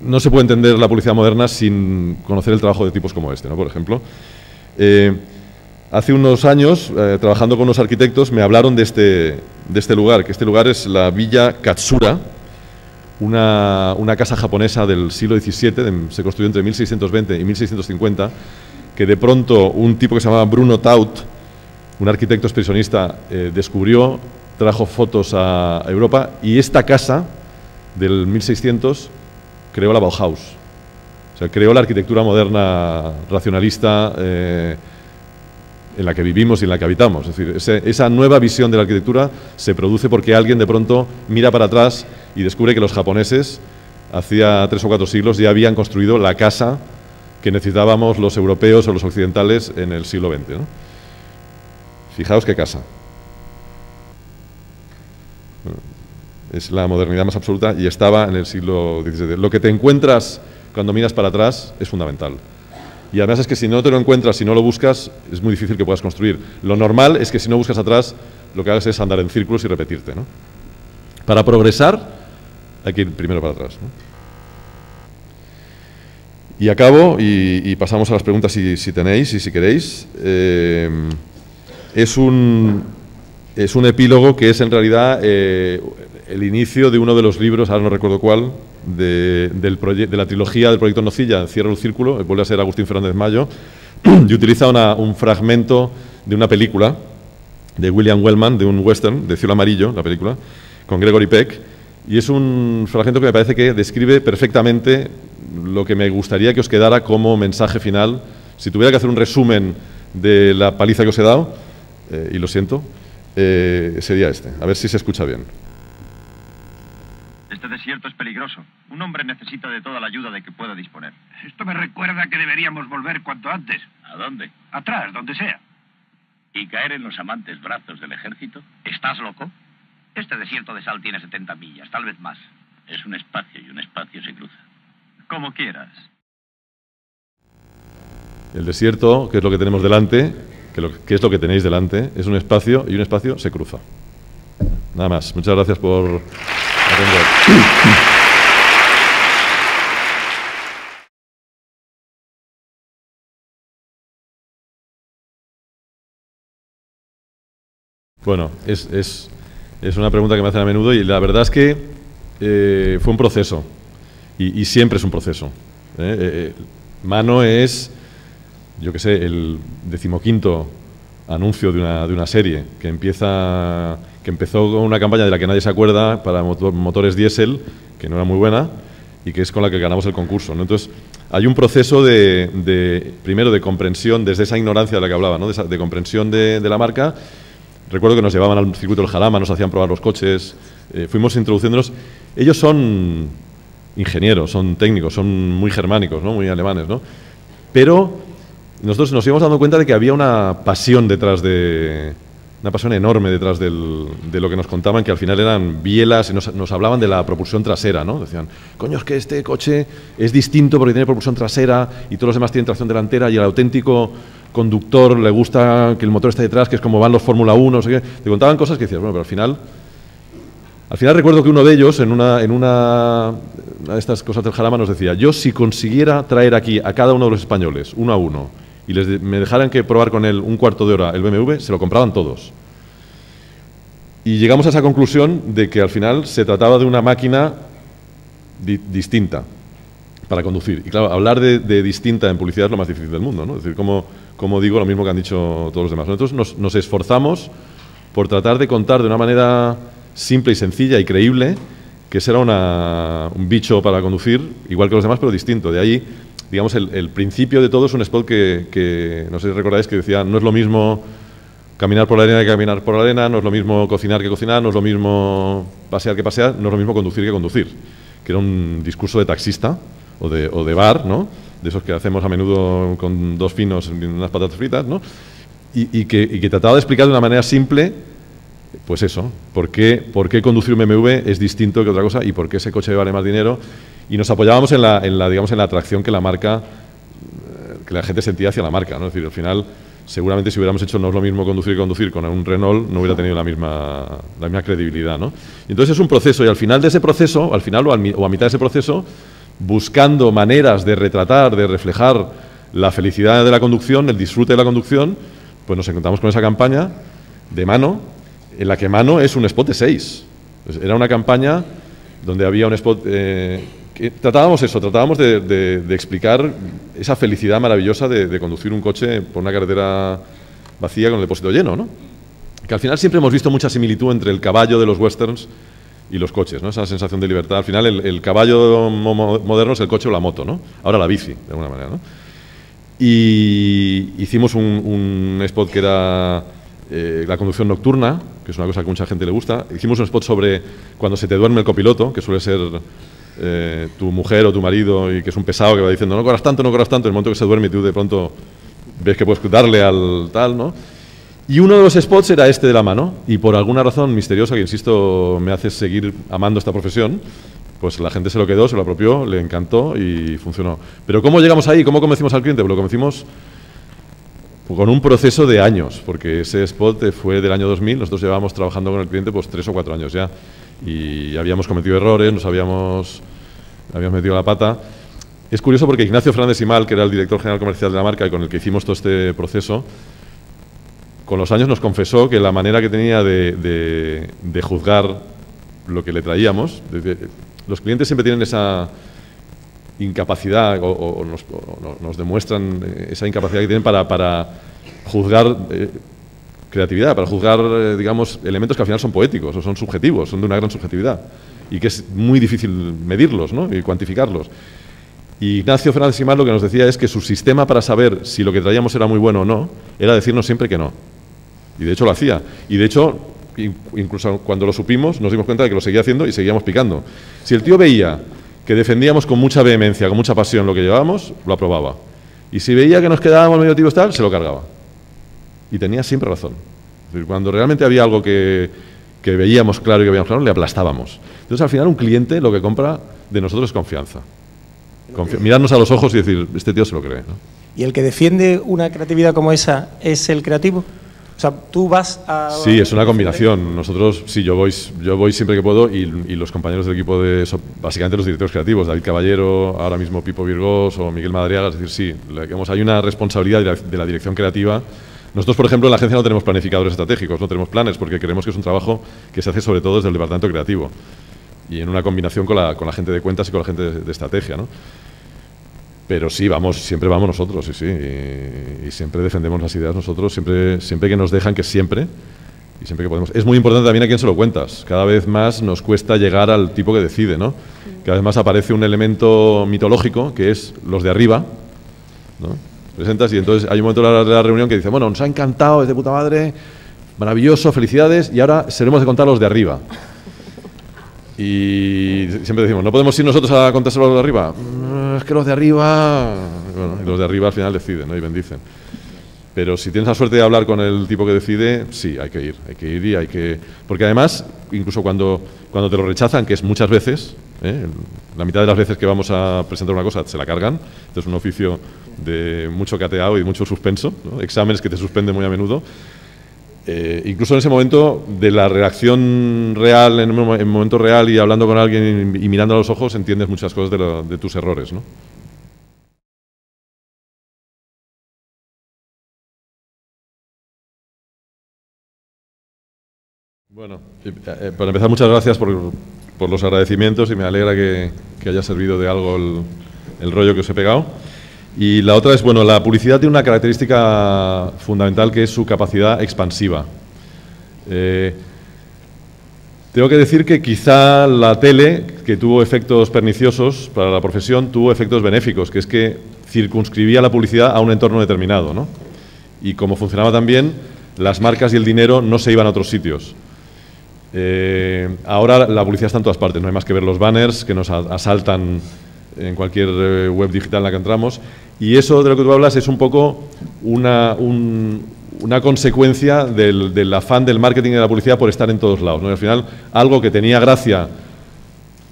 no se puede entender la publicidad moderna sin conocer el trabajo de tipos como este, ¿no? Por ejemplo, hace unos años, trabajando con unos arquitectos, me hablaron de este lugar, que este lugar es la Villa Katsura, una casa japonesa del siglo XVII, se construyó entre 1620 y 1650, que de pronto un tipo que se llamaba Bruno Taut, un arquitecto expresionista, descubrió, trajo fotos a Europa, y esta casa del 1600 creó la Bauhaus. O sea, creó la arquitectura moderna racionalista en la que vivimos y en la que habitamos. Es decir, esa nueva visión de la arquitectura se produce porque alguien de pronto mira para atrás y descubre que los japoneses, hacía 3 o 4 siglos, ya habían construido la casa que necesitábamos los europeos o los occidentales en el siglo XX, ¿no? Fijaos qué casa. Es la modernidad más absoluta y estaba en el siglo XVII. Lo que te encuentras cuando miras para atrás es fundamental. Y además es que si no te lo encuentras, si no lo buscas, es muy difícil que puedas construir. Lo normal es que si no buscas atrás, lo que hagas es andar en círculos y repetirte, ¿no? Para progresar hay que ir primero para atrás, ¿no? Y acabo y pasamos a las preguntas si tenéis y si queréis. Es un epílogo que es en realidad el inicio de uno de los libros, ahora no recuerdo cuál, de la trilogía del Proyecto Nocilla, Cierra el Círculo, vuelve a ser Agustín Fernández Mayo, y utiliza un fragmento de una película de William Wellman, de un western, de Cielo Amarillo, la película, con Gregory Peck, y es un fragmento que me parece que describe perfectamente lo que me gustaría que os quedara como mensaje final. Si tuviera que hacer un resumen de la paliza que os he dado, y lo siento, sería este. A ver si se escucha bien. Este desierto es peligroso. Un hombre necesita de toda la ayuda de que pueda disponer. Esto me recuerda que deberíamos volver cuanto antes. ¿A dónde? Atrás, donde sea. ¿Y caer en los amantes brazos del ejército? ¿Estás loco? Este desierto de sal tiene 70 millas, tal vez más. Es un espacio y un espacio se cruza. Como quieras. El desierto, que es lo que tenemos delante, que es lo que tenéis delante, es un espacio y un espacio se cruza. Nada más. Muchas gracias por atender. Bueno, es una pregunta que me hacen a menudo y la verdad es que fue un proceso y siempre es un proceso. Mano es, yo qué sé, el 15º anuncio de una serie que empezó con una campaña de la que nadie se acuerda para motores diésel, que no era muy buena y que es con la que ganamos el concurso, ¿no? Entonces, hay un proceso primero de comprensión desde esa ignorancia de la que hablaba, ¿no? de comprensión de la marca. Recuerdo que nos llevaban al circuito del Jarama, nos hacían probar los coches, fuimos introduciéndonos. Ellos son ingenieros, son técnicos, son muy germánicos, ¿no? Muy alemanes, ¿no? Pero nosotros nos íbamos dando cuenta de que había una pasión detrás una pasión enorme detrás de lo que nos contaban, que al final eran bielas y nos hablaban de la propulsión trasera, ¿no? Decían, coño, es que este coche es distinto porque tiene propulsión trasera y todos los demás tienen tracción delantera y el auténtico conductor le gusta que el motor esté detrás, que es como van los Fórmula 1, no sé qué. Te contaban cosas que decías, bueno, pero al final recuerdo que uno de ellos, en una de estas cosas del Jarama, nos decía, yo si consiguiera traer aquí a cada uno de los españoles, uno a uno, y me dejaran que probar con él un cuarto de hora el BMW, se lo compraban todos. Y llegamos a esa conclusión de que al final se trataba de una máquina distinta para conducir. Y claro, hablar de distinta en publicidad es lo más difícil del mundo, ¿no? Es decir, como digo, lo mismo que han dicho todos los demás. Nosotros nos esforzamos por tratar de contar de una manera simple y sencilla y creíble que ese era un bicho para conducir, igual que los demás, pero distinto. De ahí, digamos, el principio de todo es un spot que no sé si recordáis, que decía, no es lo mismo caminar por la arena que caminar por la arena, no es lo mismo cocinar que cocinar, no es lo mismo pasear que pasear, no es lo mismo conducir que conducir. Que era un discurso de taxista o de bar, ¿no? De esos que hacemos a menudo con dos finos y unas patatas fritas, ¿no? Y que trataba de explicar de una manera simple, pues eso, por qué conducir un BMW es distinto que otra cosa y por qué ese coche vale más dinero. Y nos apoyábamos en la atracción que la marca, que la gente sentía hacia la marca, ¿no? Es decir, al final, seguramente si hubiéramos hecho no es lo mismo conducir que conducir con un Renault, no hubiera tenido la misma credibilidad, ¿no? Y entonces es un proceso, y al final de ese proceso, al final o a mitad de ese proceso, buscando maneras de retratar, de reflejar la felicidad de la conducción, el disfrute de la conducción, pues nos encontramos con esa campaña de Mano, en la que Mano es un spot de 6. Pues era una campaña donde había un spot que tratábamos de explicar esa felicidad maravillosa de conducir un coche por una carretera vacía con el depósito lleno, ¿no? Que al final siempre hemos visto mucha similitud entre el caballo de los westerns y los coches, ¿no? Esa sensación de libertad. Al final el caballo moderno es el coche o la moto, ¿no? Ahora la bici, de alguna manera, ¿no? Y hicimos un spot que era la conducción nocturna, que es una cosa que a mucha gente le gusta. Hicimos un spot sobre cuando se te duerme el copiloto, que suele ser tu mujer o tu marido, y que es un pesado que va diciendo no corras tanto, no corras tanto. En el momento que se duerme y tú de pronto ves que puedes darle al tal, ¿no? Y uno de los spots era este de la Mano, y por alguna razón misteriosa, que insisto, me hace seguir amando esta profesión, pues la gente se lo quedó, se lo apropió, le encantó y funcionó. Pero ¿cómo llegamos ahí? ¿Cómo convencimos al cliente? Pues lo convencimos con un proceso de años, porque ese spot fue del año 2000, nosotros llevábamos trabajando con el cliente pues 3 o 4 años ya, y habíamos cometido errores, nos habíamos metido la pata, Es curioso porque Ignacio Fernández Simal, que era el director general comercial de la marca y con el que hicimos todo este proceso, con los años nos confesó que la manera que tenía de juzgar lo que le traíamos, los clientes siempre tienen esa incapacidad o nos demuestran esa incapacidad que tienen para juzgar creatividad, para juzgar, digamos, elementos que al final son poéticos o son subjetivos, son de una gran subjetividad y que es muy difícil medirlos, ¿no? Y cuantificarlos. Y Ignacio Fernández Simal lo que nos decía es que su sistema para saber si lo que traíamos era muy bueno o no era decirnos siempre que no. Y de hecho lo hacía. Y de hecho, incluso cuando lo supimos, nos dimos cuenta de que lo seguía haciendo y seguíamos picando. Si el tío veía que defendíamos con mucha vehemencia, con mucha pasión lo que llevábamos, lo aprobaba. Y si veía que nos quedábamos medio tiros tal, se lo cargaba. Y tenía siempre razón. Es decir, cuando realmente había algo que veíamos claro y que veíamos claro, le aplastábamos. Entonces, al final, un cliente lo que compra de nosotros es confianza. Mirarnos a los ojos y decir, este tío se lo cree, ¿no? ¿Y el que defiende una creatividad como esa es el creativo? O sea, tú vas a... Sí, es una combinación. Nosotros, sí, yo voy siempre que puedo y los compañeros del equipo básicamente los directores creativos, David Caballero, ahora mismo Pipo Virgós o Miguel Madariaga, es decir, sí, digamos, hay una responsabilidad de la dirección creativa. Nosotros, por ejemplo, en la agencia no tenemos planificadores estratégicos, no tenemos planes, porque creemos que es un trabajo que se hace sobre todo desde el departamento creativo y en una combinación con la gente de cuentas y con la gente de estrategia, ¿no? Pero sí, siempre vamos nosotros, sí, y siempre defendemos las ideas nosotros, siempre que nos dejan, que siempre, y siempre que podemos. Es muy importante también a quién se lo cuentas. Cada vez más nos cuesta llegar al tipo que decide, ¿no? Cada vez más aparece un elemento mitológico, que es los de arriba, ¿no? Presentas y entonces hay un momento de la reunión que dice, bueno, nos ha encantado, es de puta madre, maravilloso, felicidades, y ahora seremos de contar los de arriba. Y siempre decimos, ¿no podemos ir nosotros a contárselo a los de arriba? Es que los de arriba... Bueno, y los de arriba al final deciden, ¿no? Y bendicen. Pero si tienes la suerte de hablar con el tipo que decide, sí, hay que ir y hay que... Porque además, incluso cuando te lo rechazan, que es muchas veces, la mitad de las veces que vamos a presentar una cosa se la cargan, esto es un oficio de mucho cateado y mucho suspenso, ¿no? Exámenes que te suspenden muy a menudo. Incluso en ese momento de la reacción real, en el momento real y hablando con alguien y mirando a los ojos, entiendes muchas cosas de tus errores, ¿no? Bueno, para empezar, muchas gracias por los agradecimientos y me alegra que haya servido de algo el rollo que os he pegado. Y la otra es, bueno, la publicidad tiene una característica fundamental que es su capacidad expansiva. Tengo que decir que quizá la tele, que tuvo efectos perniciosos para la profesión, tuvo efectos benéficos, que es que circunscribía la publicidad a un entorno determinado, ¿no? Y como funcionaba tan bien, las marcas y el dinero no se iban a otros sitios. Ahora la publicidad está en todas partes, no hay más que ver los banners que nos asaltan en cualquier web digital en la que entramos, y eso de lo que tú hablas es un poco una consecuencia del afán del marketing y de la publicidad por estar en todos lados, ¿no? Y al final, algo que tenía gracia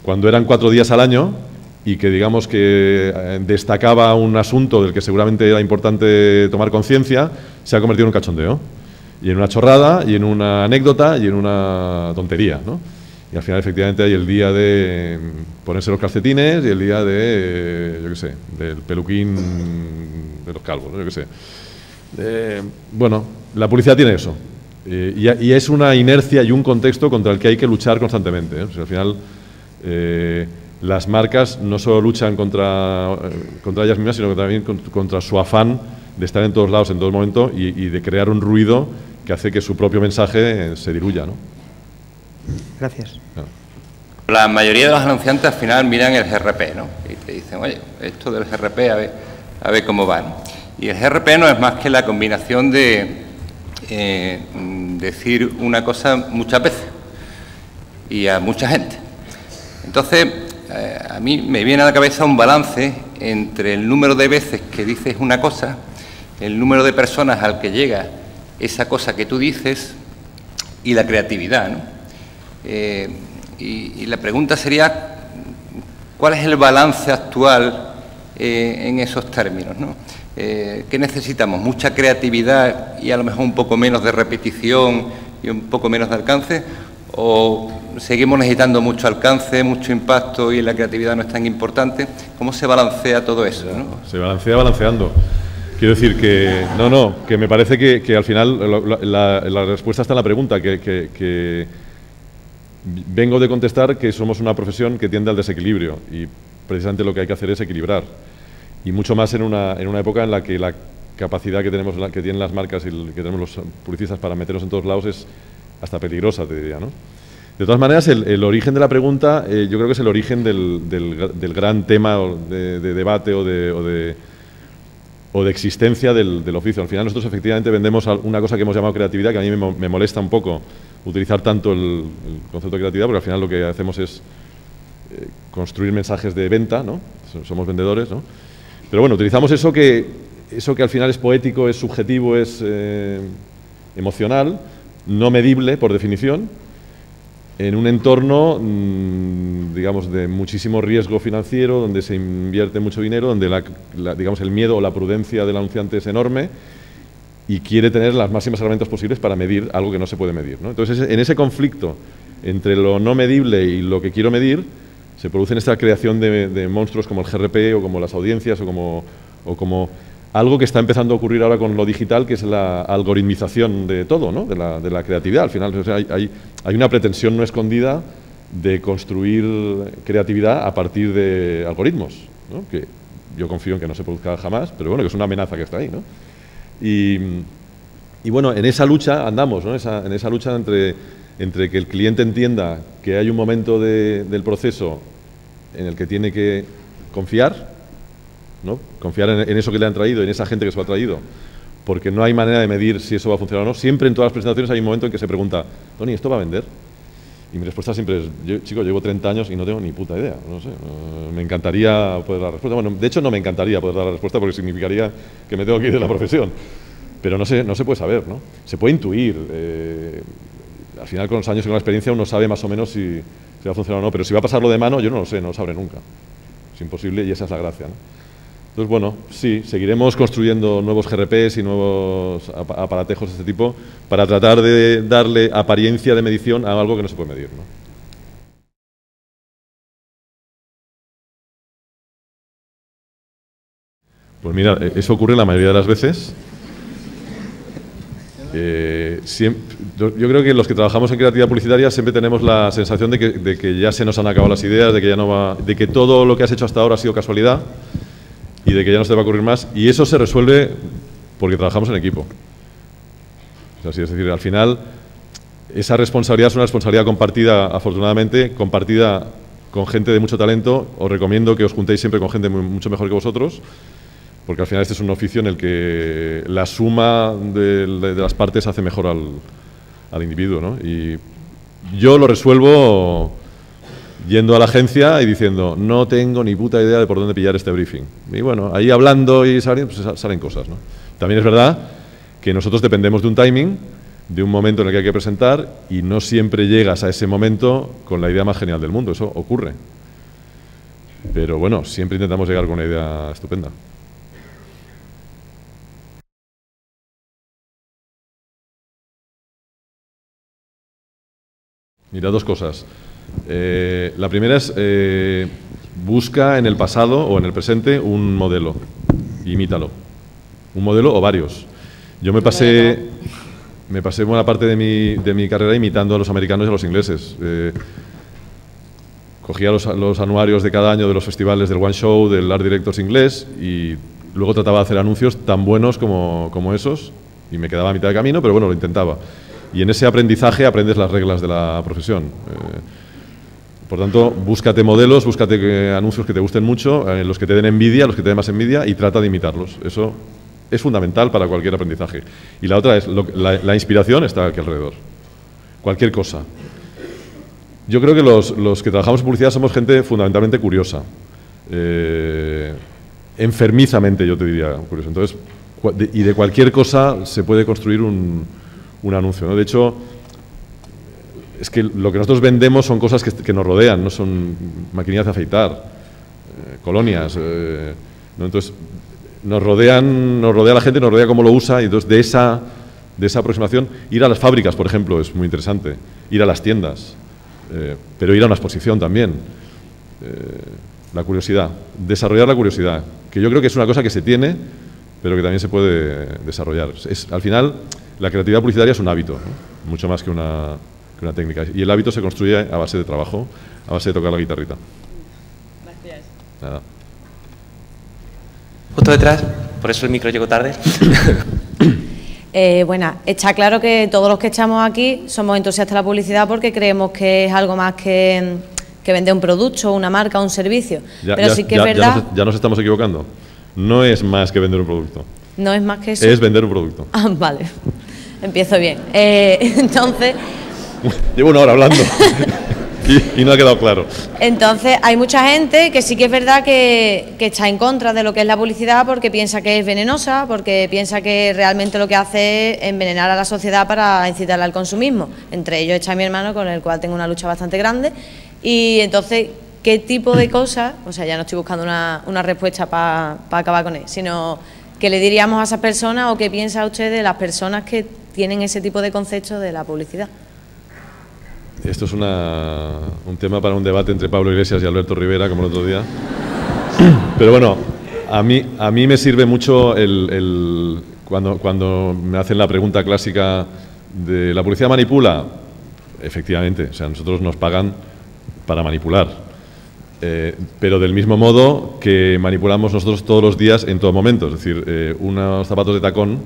cuando eran 4 días al año y que digamos que destacaba un asunto del que seguramente era importante tomar conciencia, se ha convertido en un cachondeo, y en una chorrada, y en una anécdota, y en una tontería, ¿no? Y al final, efectivamente, hay el día de ponerse los calcetines y el día de, yo qué sé, del peluquín de los calvos, ¿no? Yo qué sé. Bueno, la publicidad tiene eso. Y es una inercia y un contexto contra el que hay que luchar constantemente, ¿eh? O sea, al final, las marcas no solo luchan contra ellas mismas, sino que también contra su afán de estar en todos lados, en todo momento, y de crear un ruido que hace que su propio mensaje se diluya, ¿no? Gracias. La mayoría de los anunciantes al final miran el GRP, ¿no? Y te dicen, oye, esto del GRP, a ver cómo va, ¿no? Y el GRP no es más que la combinación de decir una cosa muchas veces y a mucha gente. Entonces, a mí me viene a la cabeza un balance entre el número de veces que dices una cosa, el número de personas al que llega esa cosa que tú dices y la creatividad, ¿no? Y la pregunta sería, ¿cuál es el balance actual en esos términos, ¿no? ¿Qué necesitamos? ¿Mucha creatividad y a lo mejor un poco menos de repetición y un poco menos de alcance? ¿O seguimos necesitando mucho alcance, mucho impacto y la creatividad no es tan importante. ¿Cómo se balancea todo eso, ¿no? Se balancea balanceando. Quiero decir que, que me parece que al final la respuesta está en la pregunta, que vengo de contestar que somos una profesión que tiende al desequilibrio y precisamente lo que hay que hacer es equilibrar. Y mucho más en una época en la que la capacidad que tenemos, que tienen las marcas y que tenemos los publicistas para meternos en todos lados es hasta peligrosa, te diría, ¿no? De todas maneras, el origen de la pregunta yo creo que es el origen del gran tema de debate o de existencia del oficio. Al final nosotros efectivamente vendemos una cosa que hemos llamado creatividad, que a mí me molesta un poco utilizar tanto el concepto de creatividad, porque al final lo que hacemos es construir mensajes de venta, ¿no? Somos vendedores, ¿no? Pero bueno, utilizamos eso que al final es poético, es subjetivo, es emocional, no medible por definición, en un entorno, digamos, de muchísimo riesgo financiero, donde se invierte mucho dinero, donde digamos, el miedo o la prudencia del anunciante es enorme y quiere tener las máximas herramientas posibles para medir algo que no se puede medir, ¿no? Entonces, en ese conflicto entre lo no medible y lo que quiero medir, se produce esta creación de monstruos como el GRP o como las audiencias o como algo que está empezando a ocurrir ahora con lo digital, que es la algoritmización de todo, ¿no? de la creatividad. Al final, o sea, hay una pretensión no escondida de construir creatividad a partir de algoritmos, ¿no? Que yo confío en que no se produzca jamás, pero bueno, que es una amenaza que está ahí, ¿no? Y bueno, en esa lucha andamos, ¿no? En esa lucha entre que el cliente entienda que hay un momento del proceso en el que tiene que confiar, ¿no? Confiar en eso que le han traído, en esa gente que se lo ha traído, porque no hay manera de medir si eso va a funcionar o no. Siempre en todas las presentaciones hay un momento en que se pregunta, Tony, ¿esto va a vender? Y mi respuesta siempre es, chico, llevo 30 años y no tengo ni puta idea, no sé, me encantaría poder dar la respuesta. Bueno, de hecho no me encantaría poder dar la respuesta porque significaría que me tengo que ir de la profesión, pero no se puede saber, ¿no? Se puede intuir, al final con los años y con la experiencia uno sabe más o menos si va a funcionar o no, pero si va a pasarlo de mano yo no lo sé, no lo sabré nunca, es imposible y esa es la gracia, ¿no? Entonces, bueno, sí, seguiremos construyendo nuevos GRPs y nuevos aparatejos de este tipo para tratar de darle apariencia de medición a algo que no se puede medir, ¿no? Pues mira, eso ocurre la mayoría de las veces. Yo creo que los que trabajamos en creatividad publicitaria siempre tenemos la sensación de que ya se nos han acabado las ideas, de que todo lo que has hecho hasta ahora ha sido casualidad y de que ya no se te va a ocurrir más, y eso se resuelve porque trabajamos en equipo. Es decir, al final, esa responsabilidad es una responsabilidad compartida, afortunadamente, compartida con gente de mucho talento. Os recomiendo que os juntéis siempre con gente mucho mejor que vosotros, porque al final este es un oficio en el que la suma de las partes hace mejor al individuo, ¿no? Y yo lo resuelvo yendo a la agencia y diciendo, no tengo ni puta idea de por dónde pillar este briefing. Y bueno, ahí hablando y salen cosas, ¿no? También es verdad que nosotros dependemos de un timing, de un momento en el que hay que presentar, y no siempre llegas a ese momento con la idea más genial del mundo. Eso ocurre. Pero bueno, siempre intentamos llegar con una idea estupenda. Mira, dos cosas. La primera es, busca en el pasado o en el presente un modelo, imítalo. Un modelo o varios. Yo me pasé buena parte de mi carrera imitando a los americanos y a los ingleses. Cogía los anuarios de cada año de los festivales del One Show, del Art Directors inglés, y luego trataba de hacer anuncios tan buenos como esos, y me quedaba a mitad de camino, pero bueno, lo intentaba. Y en ese aprendizaje aprendes las reglas de la profesión. Por tanto, búscate modelos, búscate anuncios que te gusten mucho, los que te den envidia, los que te den más envidia, y trata de imitarlos. Eso es fundamental para cualquier aprendizaje. Y la otra es, la inspiración está aquí alrededor. Cualquier cosa. Yo creo que los que trabajamos en publicidad somos gente fundamentalmente curiosa. Enfermizamente, yo te diría, curiosa. Entonces, y de cualquier cosa se puede construir un anuncio, ¿no? De hecho, es que lo que nosotros vendemos son cosas que nos rodean, no son maquinillas de afeitar, colonias, ¿no? Entonces, nos rodea la gente, nos rodea cómo lo usa, y entonces de esa aproximación, ir a las fábricas, por ejemplo, es muy interesante, ir a las tiendas. pero ir a una exposición también. La curiosidad, desarrollar la curiosidad, que yo creo que es una cosa que se tiene, pero que también se puede desarrollar. Al final, la creatividad publicitaria es un hábito, ¿no? Mucho más que una técnica. Y el hábito se construye a base de trabajo, a base de tocar la guitarrita. Gracias. Nada. Justo detrás, por eso el micro llegó tarde. Bueno, está claro que todos los que estamos aquí somos entusiastas de la publicidad porque creemos que es algo más que vender un producto, una marca, un servicio. Pero sí que es verdad... Ya nos estamos equivocando. No es más que vender un producto. No es más que eso. Es vender un producto. Ah, vale. Empiezo bien. Entonces... Llevo una hora hablando y no ha quedado claro. Entonces, hay mucha gente que sí que es verdad que está en contra de lo que es la publicidad porque piensa que es venenosa, porque piensa que realmente lo que hace es envenenar a la sociedad para incitarla al consumismo. Entre ellos está mi hermano, con el cual tengo una lucha bastante grande. Y entonces, ¿qué tipo de cosas? O sea, ya no estoy buscando una respuesta para acabar con él, sino ¿qué le diríamos a esas personas o qué piensa usted de las personas que tienen ese tipo de conceptos de la publicidad? Esto es un tema para un debate entre Pablo Iglesias y Alberto Rivera, como el otro día. Pero bueno, a mí me sirve mucho cuando me hacen la pregunta clásica de ¿la publicidad manipula? Efectivamente, o sea, nosotros nos pagan para manipular. Pero del mismo modo que manipulamos nosotros todos los días en todo momento. Es decir, unos zapatos de tacón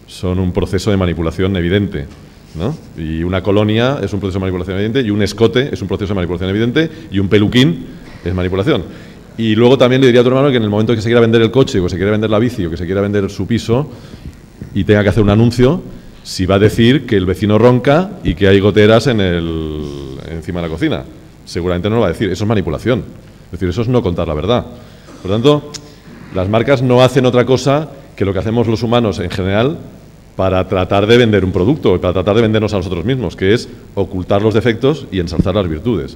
son un proceso de manipulación evidente, ¿no? Y una colonia es un proceso de manipulación evidente, y un escote es un proceso de manipulación evidente, y un peluquín es manipulación. Y luego también le diría a tu hermano que en el momento que se quiera vender el coche, o que se quiera vender la bici, o que se quiera vender su piso, y tenga que hacer un anuncio, si va a decir que el vecino ronca y que hay goteras encima de la cocina. Seguramente no lo va a decir. Eso es manipulación. Es decir, eso es no contar la verdad. Por lo tanto, las marcas no hacen otra cosa que lo que hacemos los humanos en general para tratar de vender un producto, para tratar de vendernos a nosotros mismos, que es ocultar los defectos y ensalzar las virtudes.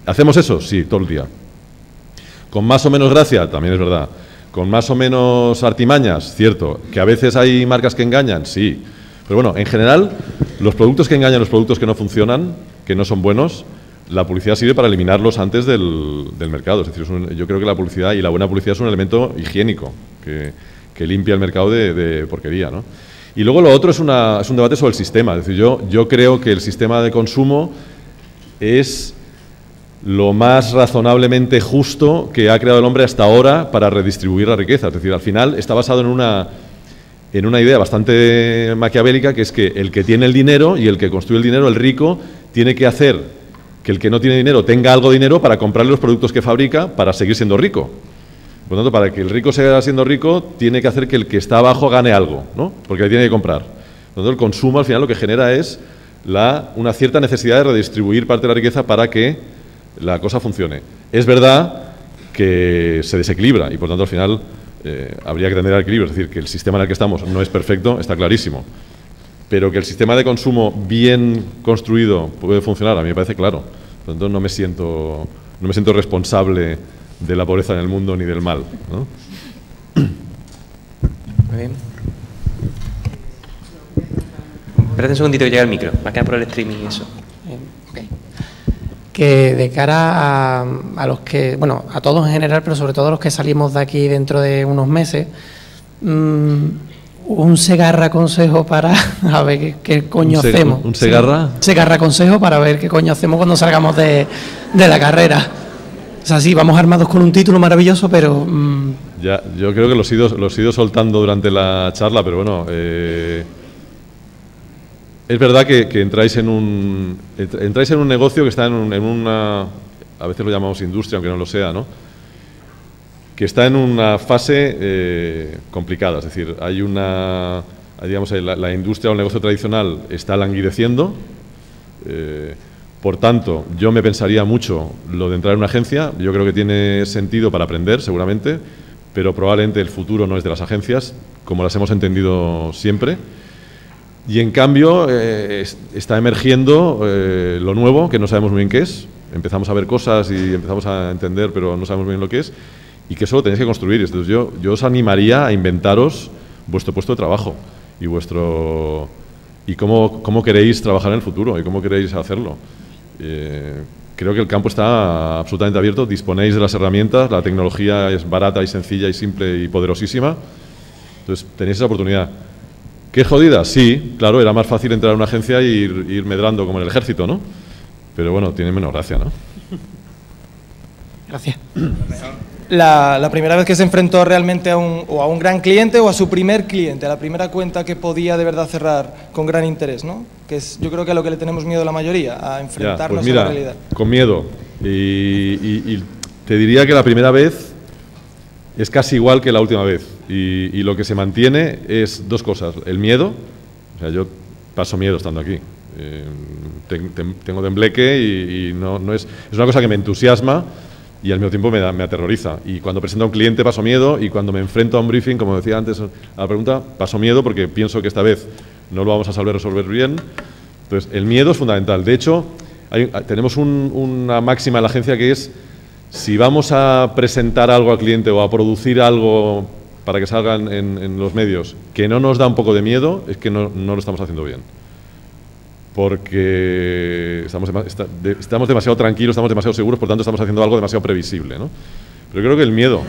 ¿Hacemos eso? Sí, todo el día. ¿Con más o menos gracia? También es verdad. ¿Con más o menos artimañas? Cierto. ¿Que a veces hay marcas que engañan? Sí. Pero bueno, en general, los productos que engañan, los productos que no funcionan, que no son buenos, la publicidad sirve para eliminarlos antes del mercado. Es decir, yo creo que la publicidad y la buena publicidad es un elemento higiénico que limpia el mercado de porquería, ¿no? Y luego lo otro es un debate sobre el sistema. Es decir, yo creo que el sistema de consumo es lo más razonablemente justo que ha creado el hombre hasta ahora para redistribuir la riqueza. Es decir, al final está basado en una idea bastante maquiavélica, que es que el que tiene el dinero y el que construye el dinero, el rico, tiene que hacer que el que no tiene dinero tenga algo de dinero para comprarle los productos que fabrica para seguir siendo rico. Por lo tanto, para que el rico siga siendo rico, tiene que hacer que el que está abajo gane algo, ¿no? Porque le tiene que comprar. Por lo tanto, el consumo al final lo que genera es una cierta necesidad de redistribuir parte de la riqueza para que la cosa funcione. Es verdad que se desequilibra y por tanto al final habría que tener el equilibrio. Es decir, que el sistema en el que estamos no es perfecto, está clarísimo. Pero que el sistema de consumo bien construido puede funcionar, a mí me parece claro. Por lo tanto, no me siento responsable de la pobreza en el mundo ni del mal, ¿no? Muy bien. Espérate un segundito que llega el micro, más que nada por el streaming y eso. Okay. Que de cara a los que, bueno, a todos en general, pero sobre todo a los que salimos de aquí dentro de unos meses, un Segarra consejo para a ver qué coño hacemos. ¿Un Segarra? Sí. Segarra consejo para ver qué coño hacemos cuando salgamos de la carrera. O sea, sí, vamos armados con un título maravilloso, pero... Ya, yo creo que los he ido soltando durante la charla, pero bueno, es verdad que entráis en un negocio que está en una... A veces lo llamamos industria, aunque no lo sea, ¿no? Que está en una fase complicada. Es decir, digamos, la industria o el negocio tradicional está languideciendo. Por tanto, yo me pensaría mucho lo de entrar en una agencia. Yo creo que tiene sentido para aprender, seguramente, pero probablemente el futuro no es de las agencias, como las hemos entendido siempre. Y en cambio, está emergiendo lo nuevo, que no sabemos muy bien qué es. Empezamos a ver cosas y empezamos a entender, pero no sabemos bien lo que es. Y que eso lo tenéis que construir. Entonces yo os animaría a inventaros vuestro puesto de trabajo y cómo queréis trabajar en el futuro y cómo queréis hacerlo. Creo que el campo está absolutamente abierto, disponéis de las herramientas, la tecnología es barata y sencilla y simple y poderosísima, entonces tenéis esa oportunidad. ¿Qué jodida? Sí, claro, era más fácil entrar a una agencia e ir medrando como en el ejército, ¿no? Pero bueno, tiene menos gracia, ¿no? Gracias. La primera vez que se enfrentó realmente a un gran cliente o a su primer cliente, a la primera cuenta que podía de verdad cerrar con gran interés, ¿no? Que es, yo creo que a lo que le tenemos miedo la mayoría, a enfrentarnos pues mira, a la realidad. Con miedo. Y te diría que la primera vez es casi igual que la última vez. Y lo que se mantiene es dos cosas. El miedo, o sea, yo paso miedo estando aquí. Tengo tembleque y no es una cosa que me entusiasma y al mismo tiempo me aterroriza. Y cuando presento a un cliente paso miedo y cuando me enfrento a un briefing, como decía antes a la pregunta, paso miedo porque pienso que esta vez no lo vamos a saber resolver bien. Entonces, el miedo es fundamental. De hecho, tenemos una máxima en la agencia que es: si vamos a presentar algo al cliente o a producir algo para que salgan en los medios que no nos da un poco de miedo, es que no lo estamos haciendo bien. Porque estamos demasiado tranquilos, estamos demasiado seguros, por tanto estamos haciendo algo demasiado previsible, ¿no? Pero creo que el miedo,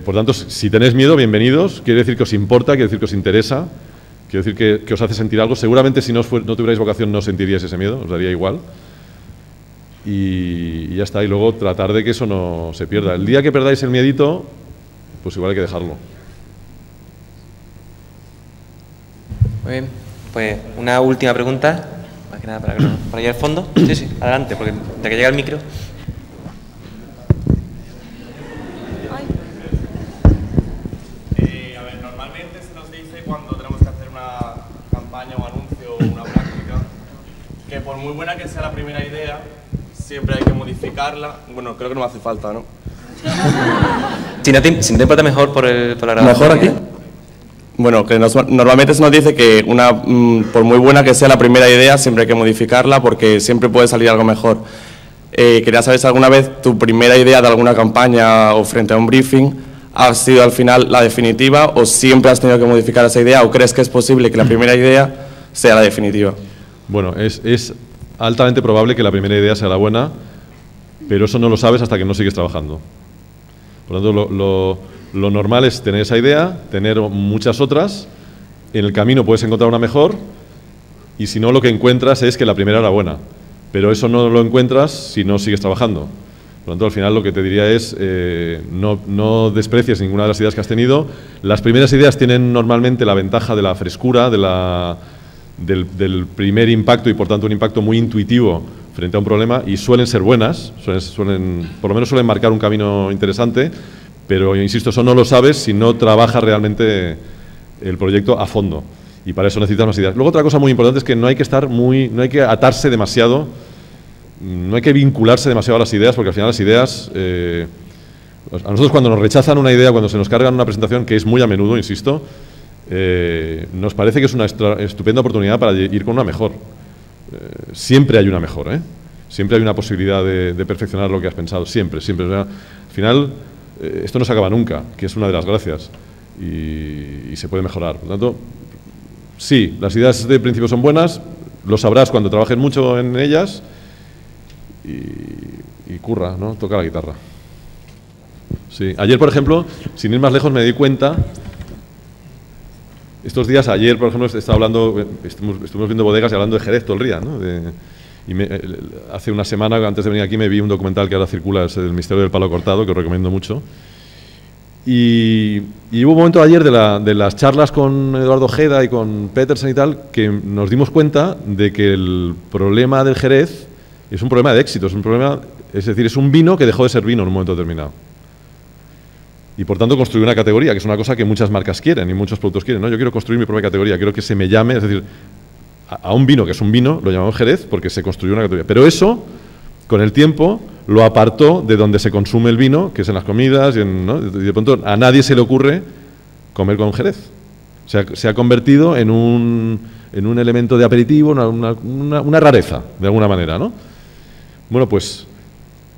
por tanto, si tenéis miedo, bienvenidos, quiere decir que os importa, quiere decir que os interesa, quiere decir que os hace sentir algo. Seguramente si no tuvierais vocación no sentiríais ese miedo, os daría igual. Y ya está, y luego tratar de que eso no se pierda. El día que perdáis el miedito, pues igual hay que dejarlo. Muy bien, pues una última pregunta, más que nada para allá al fondo. Sí, sí, adelante, porque de que llega el micro. A ver, normalmente se nos dice cuando tenemos que hacer una campaña, un anuncio o una práctica, que por muy buena que sea la primera idea, siempre hay que modificarla. Bueno, creo que no me hace falta, ¿no? Si no te importa, mejor por la grabación. ¿Mejor aquí? Bueno, que normalmente se nos dice que por muy buena que sea la primera idea, siempre hay que modificarla porque siempre puede salir algo mejor. Quería saber si alguna vez tu primera idea de alguna campaña o frente a un briefing ha sido al final la definitiva, o siempre has tenido que modificar esa idea, o crees que es posible que la primera idea sea la definitiva. Bueno, es altamente probable que la primera idea sea la buena, pero eso no lo sabes hasta que no sigues trabajando. Por lo tanto, lo normal es tener esa idea, tener muchas otras, en el camino puedes encontrar una mejor, y si no, lo que encuentras es que la primera era buena, pero eso no lo encuentras si no sigues trabajando. Por lo tanto, al final lo que te diría es no desprecies ninguna de las ideas que has tenido. Las primeras ideas tienen normalmente la ventaja de la frescura, del primer impacto, y por tanto un impacto muy intuitivo frente a un problema, y suelen ser buenas, por lo menos suelen marcar un camino interesante, pero insisto, eso no lo sabes si no trabajas realmente el proyecto a fondo, y para eso necesitas más ideas. Luego, otra cosa muy importante es que no hay que atarse demasiado, no hay que vincularse demasiado a las ideas, porque al final las ideas, a nosotros cuando nos rechazan una idea, cuando se nos cargan una presentación, que es muy a menudo, insisto, nos parece que es una estupenda oportunidad para ir con una mejor. Siempre hay una mejor, siempre hay una posibilidad de perfeccionar lo que has pensado, siempre. O sea, al final, esto no se acaba nunca, que es una de las gracias, y se puede mejorar. Por lo tanto, sí, las ideas de principio son buenas, lo sabrás cuando trabajes mucho en ellas, y curra, ¿no? Toca la guitarra. Sí. Ayer, por ejemplo, sin ir más lejos, me di cuenta. Estos días, ayer, por ejemplo, estuvimos viendo bodegas y hablando de Jerez todo el día, ¿no? Hace una semana, antes de venir aquí, me vi un documental que ahora circula, es el Misterio del Palo Cortado, que os recomiendo mucho. Y hubo un momento ayer de las charlas con Eduardo Ojeda y con Petersen y tal, que nos dimos cuenta de que el problema del Jerez es un problema de éxito, es decir, es un vino que dejó de ser vino en un momento determinado. Y por tanto construir una categoría, que es una cosa que muchas marcas quieren y muchos productos quieren, ¿no? Yo quiero construir mi propia categoría, quiero que se me llame, es decir, a un vino que es un vino lo llamamos Jerez porque se construyó una categoría. Pero eso, con el tiempo, lo apartó de donde se consume el vino, que es en las comidas, ¿no? Y de pronto a nadie se le ocurre comer con Jerez. Se ha convertido en un elemento de aperitivo, una rareza, de alguna manera, ¿no? Bueno, pues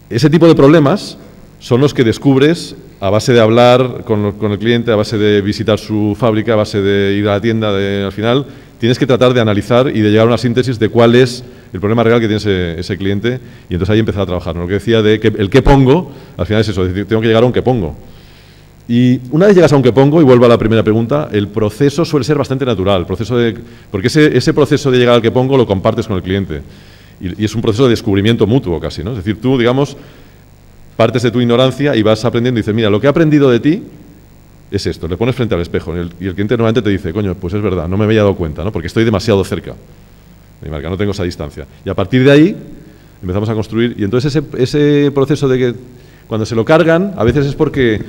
ese tipo de problemas son los que descubres a base de hablar con el cliente, a base de visitar su fábrica, a base de ir a la tienda. Al final tienes que tratar de analizar y de llegar a una síntesis de cuál es el problema real que tiene ese cliente, y entonces ahí empezar a trabajar, ¿no? Lo que decía de que el qué pongo, al final es eso, es decir, tengo que llegar a un qué pongo. Y una vez llegas a un qué pongo, y vuelvo a la primera pregunta, el proceso suele ser bastante natural, porque ese proceso de llegar al qué pongo lo compartes con el cliente, y es un proceso de descubrimiento mutuo casi, ¿no? Es decir, tú, digamos, partes de tu ignorancia y vas aprendiendo y dices, mira, lo que he aprendido de ti es esto, le pones frente al espejo y el cliente normalmente te dice, coño, pues es verdad, no me había dado cuenta, ¿no? Porque estoy demasiado cerca de mi marca, no tengo esa distancia. Y a partir de ahí empezamos a construir, y entonces ese proceso de que cuando se lo cargan, a veces es porque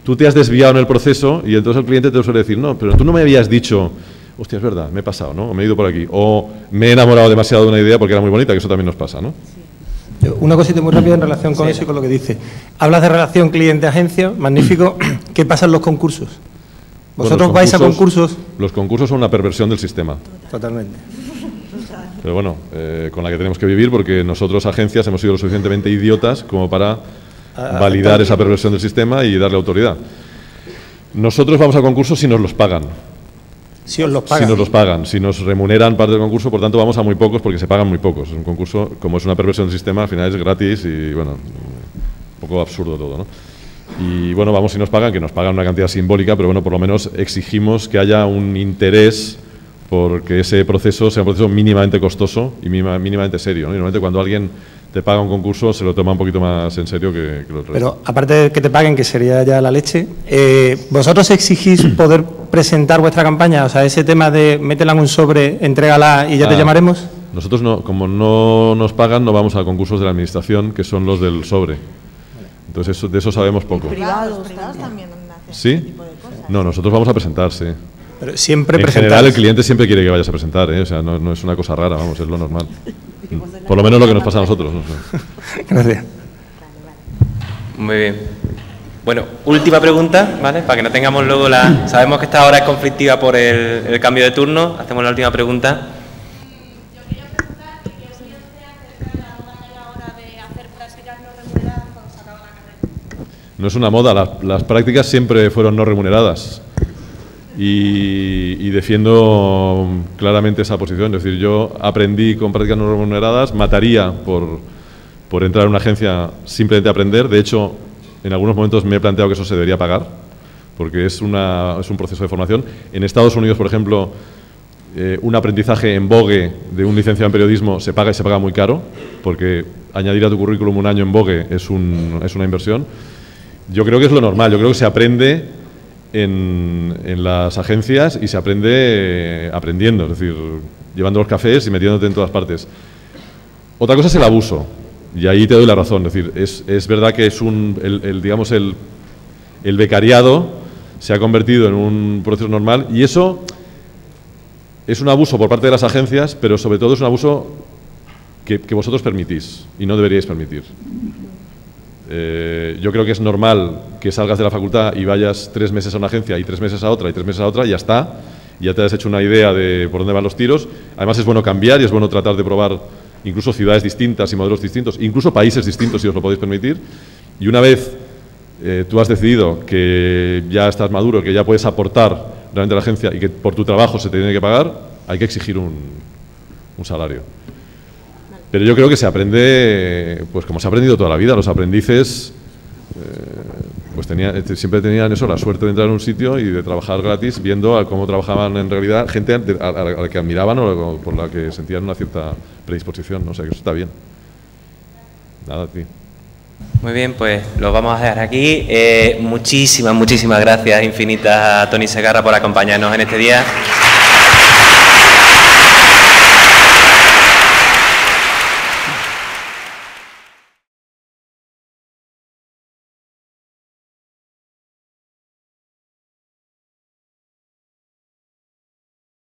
tú te has desviado en el proceso y entonces el cliente te suele decir, no, pero tú no me habías dicho, hostia, es verdad, me he pasado, ¿no? O me he ido por aquí, o me he enamorado demasiado de una idea porque era muy bonita, que eso también nos pasa, ¿no? Una cosita muy rápida en relación con eso y con lo que dice. Hablas de relación cliente-agencia, magnífico. ¿Qué pasa en los concursos? ¿Vosotros vais a concursos? Los concursos son una perversión del sistema. Totalmente. Pero bueno, con la que tenemos que vivir, porque nosotros, agencias, hemos sido lo suficientemente idiotas como para validar esa perversión del sistema y darle autoridad. Nosotros vamos a concursos si nos los pagan. Si os los pagan. Si nos los pagan, si nos remuneran parte del concurso, por tanto vamos a muy pocos porque se pagan muy pocos. Un concurso, como es una perversión del sistema, al final es gratis y, bueno, un poco absurdo todo, ¿no? Y, bueno, vamos si nos pagan, que nos pagan una cantidad simbólica, pero, bueno, por lo menos exigimos que haya un interés porque ese proceso sea un proceso mínimamente costoso y mínimamente serio, ¿no? Y normalmente cuando alguien te paga un concurso se lo toma un poquito más en serio que lo otro. Pero aparte de que te paguen, que sería ya la leche, ¿vosotros exigís poder presentar vuestra campaña? O sea, ese tema de métela en un sobre, entrégala y ya te llamaremos. Nosotros no, como no nos pagan, no vamos a concursos de la administración, que son los del sobre. Entonces de eso sabemos poco. Privados también hacen ¿Sí? ese tipo de cosas. No, nosotros vamos a presentar, sí. Pero siempre en general el cliente siempre quiere que vayas a presentar, ¿eh? O sea, no es una cosa rara, vamos, es lo normal. Por lo menos lo que nos pasa a nosotros, no sé. Gracias. Muy bien. Bueno, última pregunta, ¿vale? Para que no tengamos luego la... Sabemos que esta hora es conflictiva por el cambio de turno. Hacemos la última pregunta. No es una moda, las prácticas siempre fueron no remuneradas. Y defiendo claramente esa posición. Es decir, yo aprendí con prácticas no remuneradas, mataría por entrar en una agencia simplemente a aprender. De hecho, en algunos momentos me he planteado que eso se debería pagar, porque es un proceso de formación. En Estados Unidos, por ejemplo, un aprendizaje en Vogue de un licenciado en periodismo se paga y se paga muy caro, porque añadir a tu currículum un año en Vogue es una inversión. Yo creo que es lo normal, yo creo que se aprende en las agencias y se aprende aprendiendo, es decir, llevando los cafés y metiéndote en todas partes. Otra cosa es el abuso, y ahí te doy la razón, es decir, es verdad que es digamos el becariado se ha convertido en un proceso normal, y eso es un abuso por parte de las agencias, pero sobre todo es un abuso que vosotros permitís y no deberíais permitir. Yo creo que es normal que salgas de la facultad y vayas 3 meses a una agencia y 3 meses a otra y 3 meses a otra y ya está, ya te has hecho una idea de por dónde van los tiros. Además es bueno cambiar y es bueno tratar de probar incluso ciudades distintas y modelos distintos, incluso países distintos si os lo podéis permitir. Y una vez tú has decidido que ya estás maduro, que ya puedes aportar realmente a la agencia y que por tu trabajo se te tiene que pagar, hay que exigir un salario. Pero yo creo que se aprende, pues como se ha aprendido toda la vida. Los aprendices pues siempre tenían eso, la suerte de entrar en un sitio y de trabajar gratis, viendo a cómo trabajaban en realidad gente a la que admiraban o por la que sentían una cierta predisposición. No sé, que eso está bien. Nada, a ti. Muy bien, pues lo vamos a dejar aquí. Muchísimas gracias infinitas a Toni Segarra por acompañarnos en este día.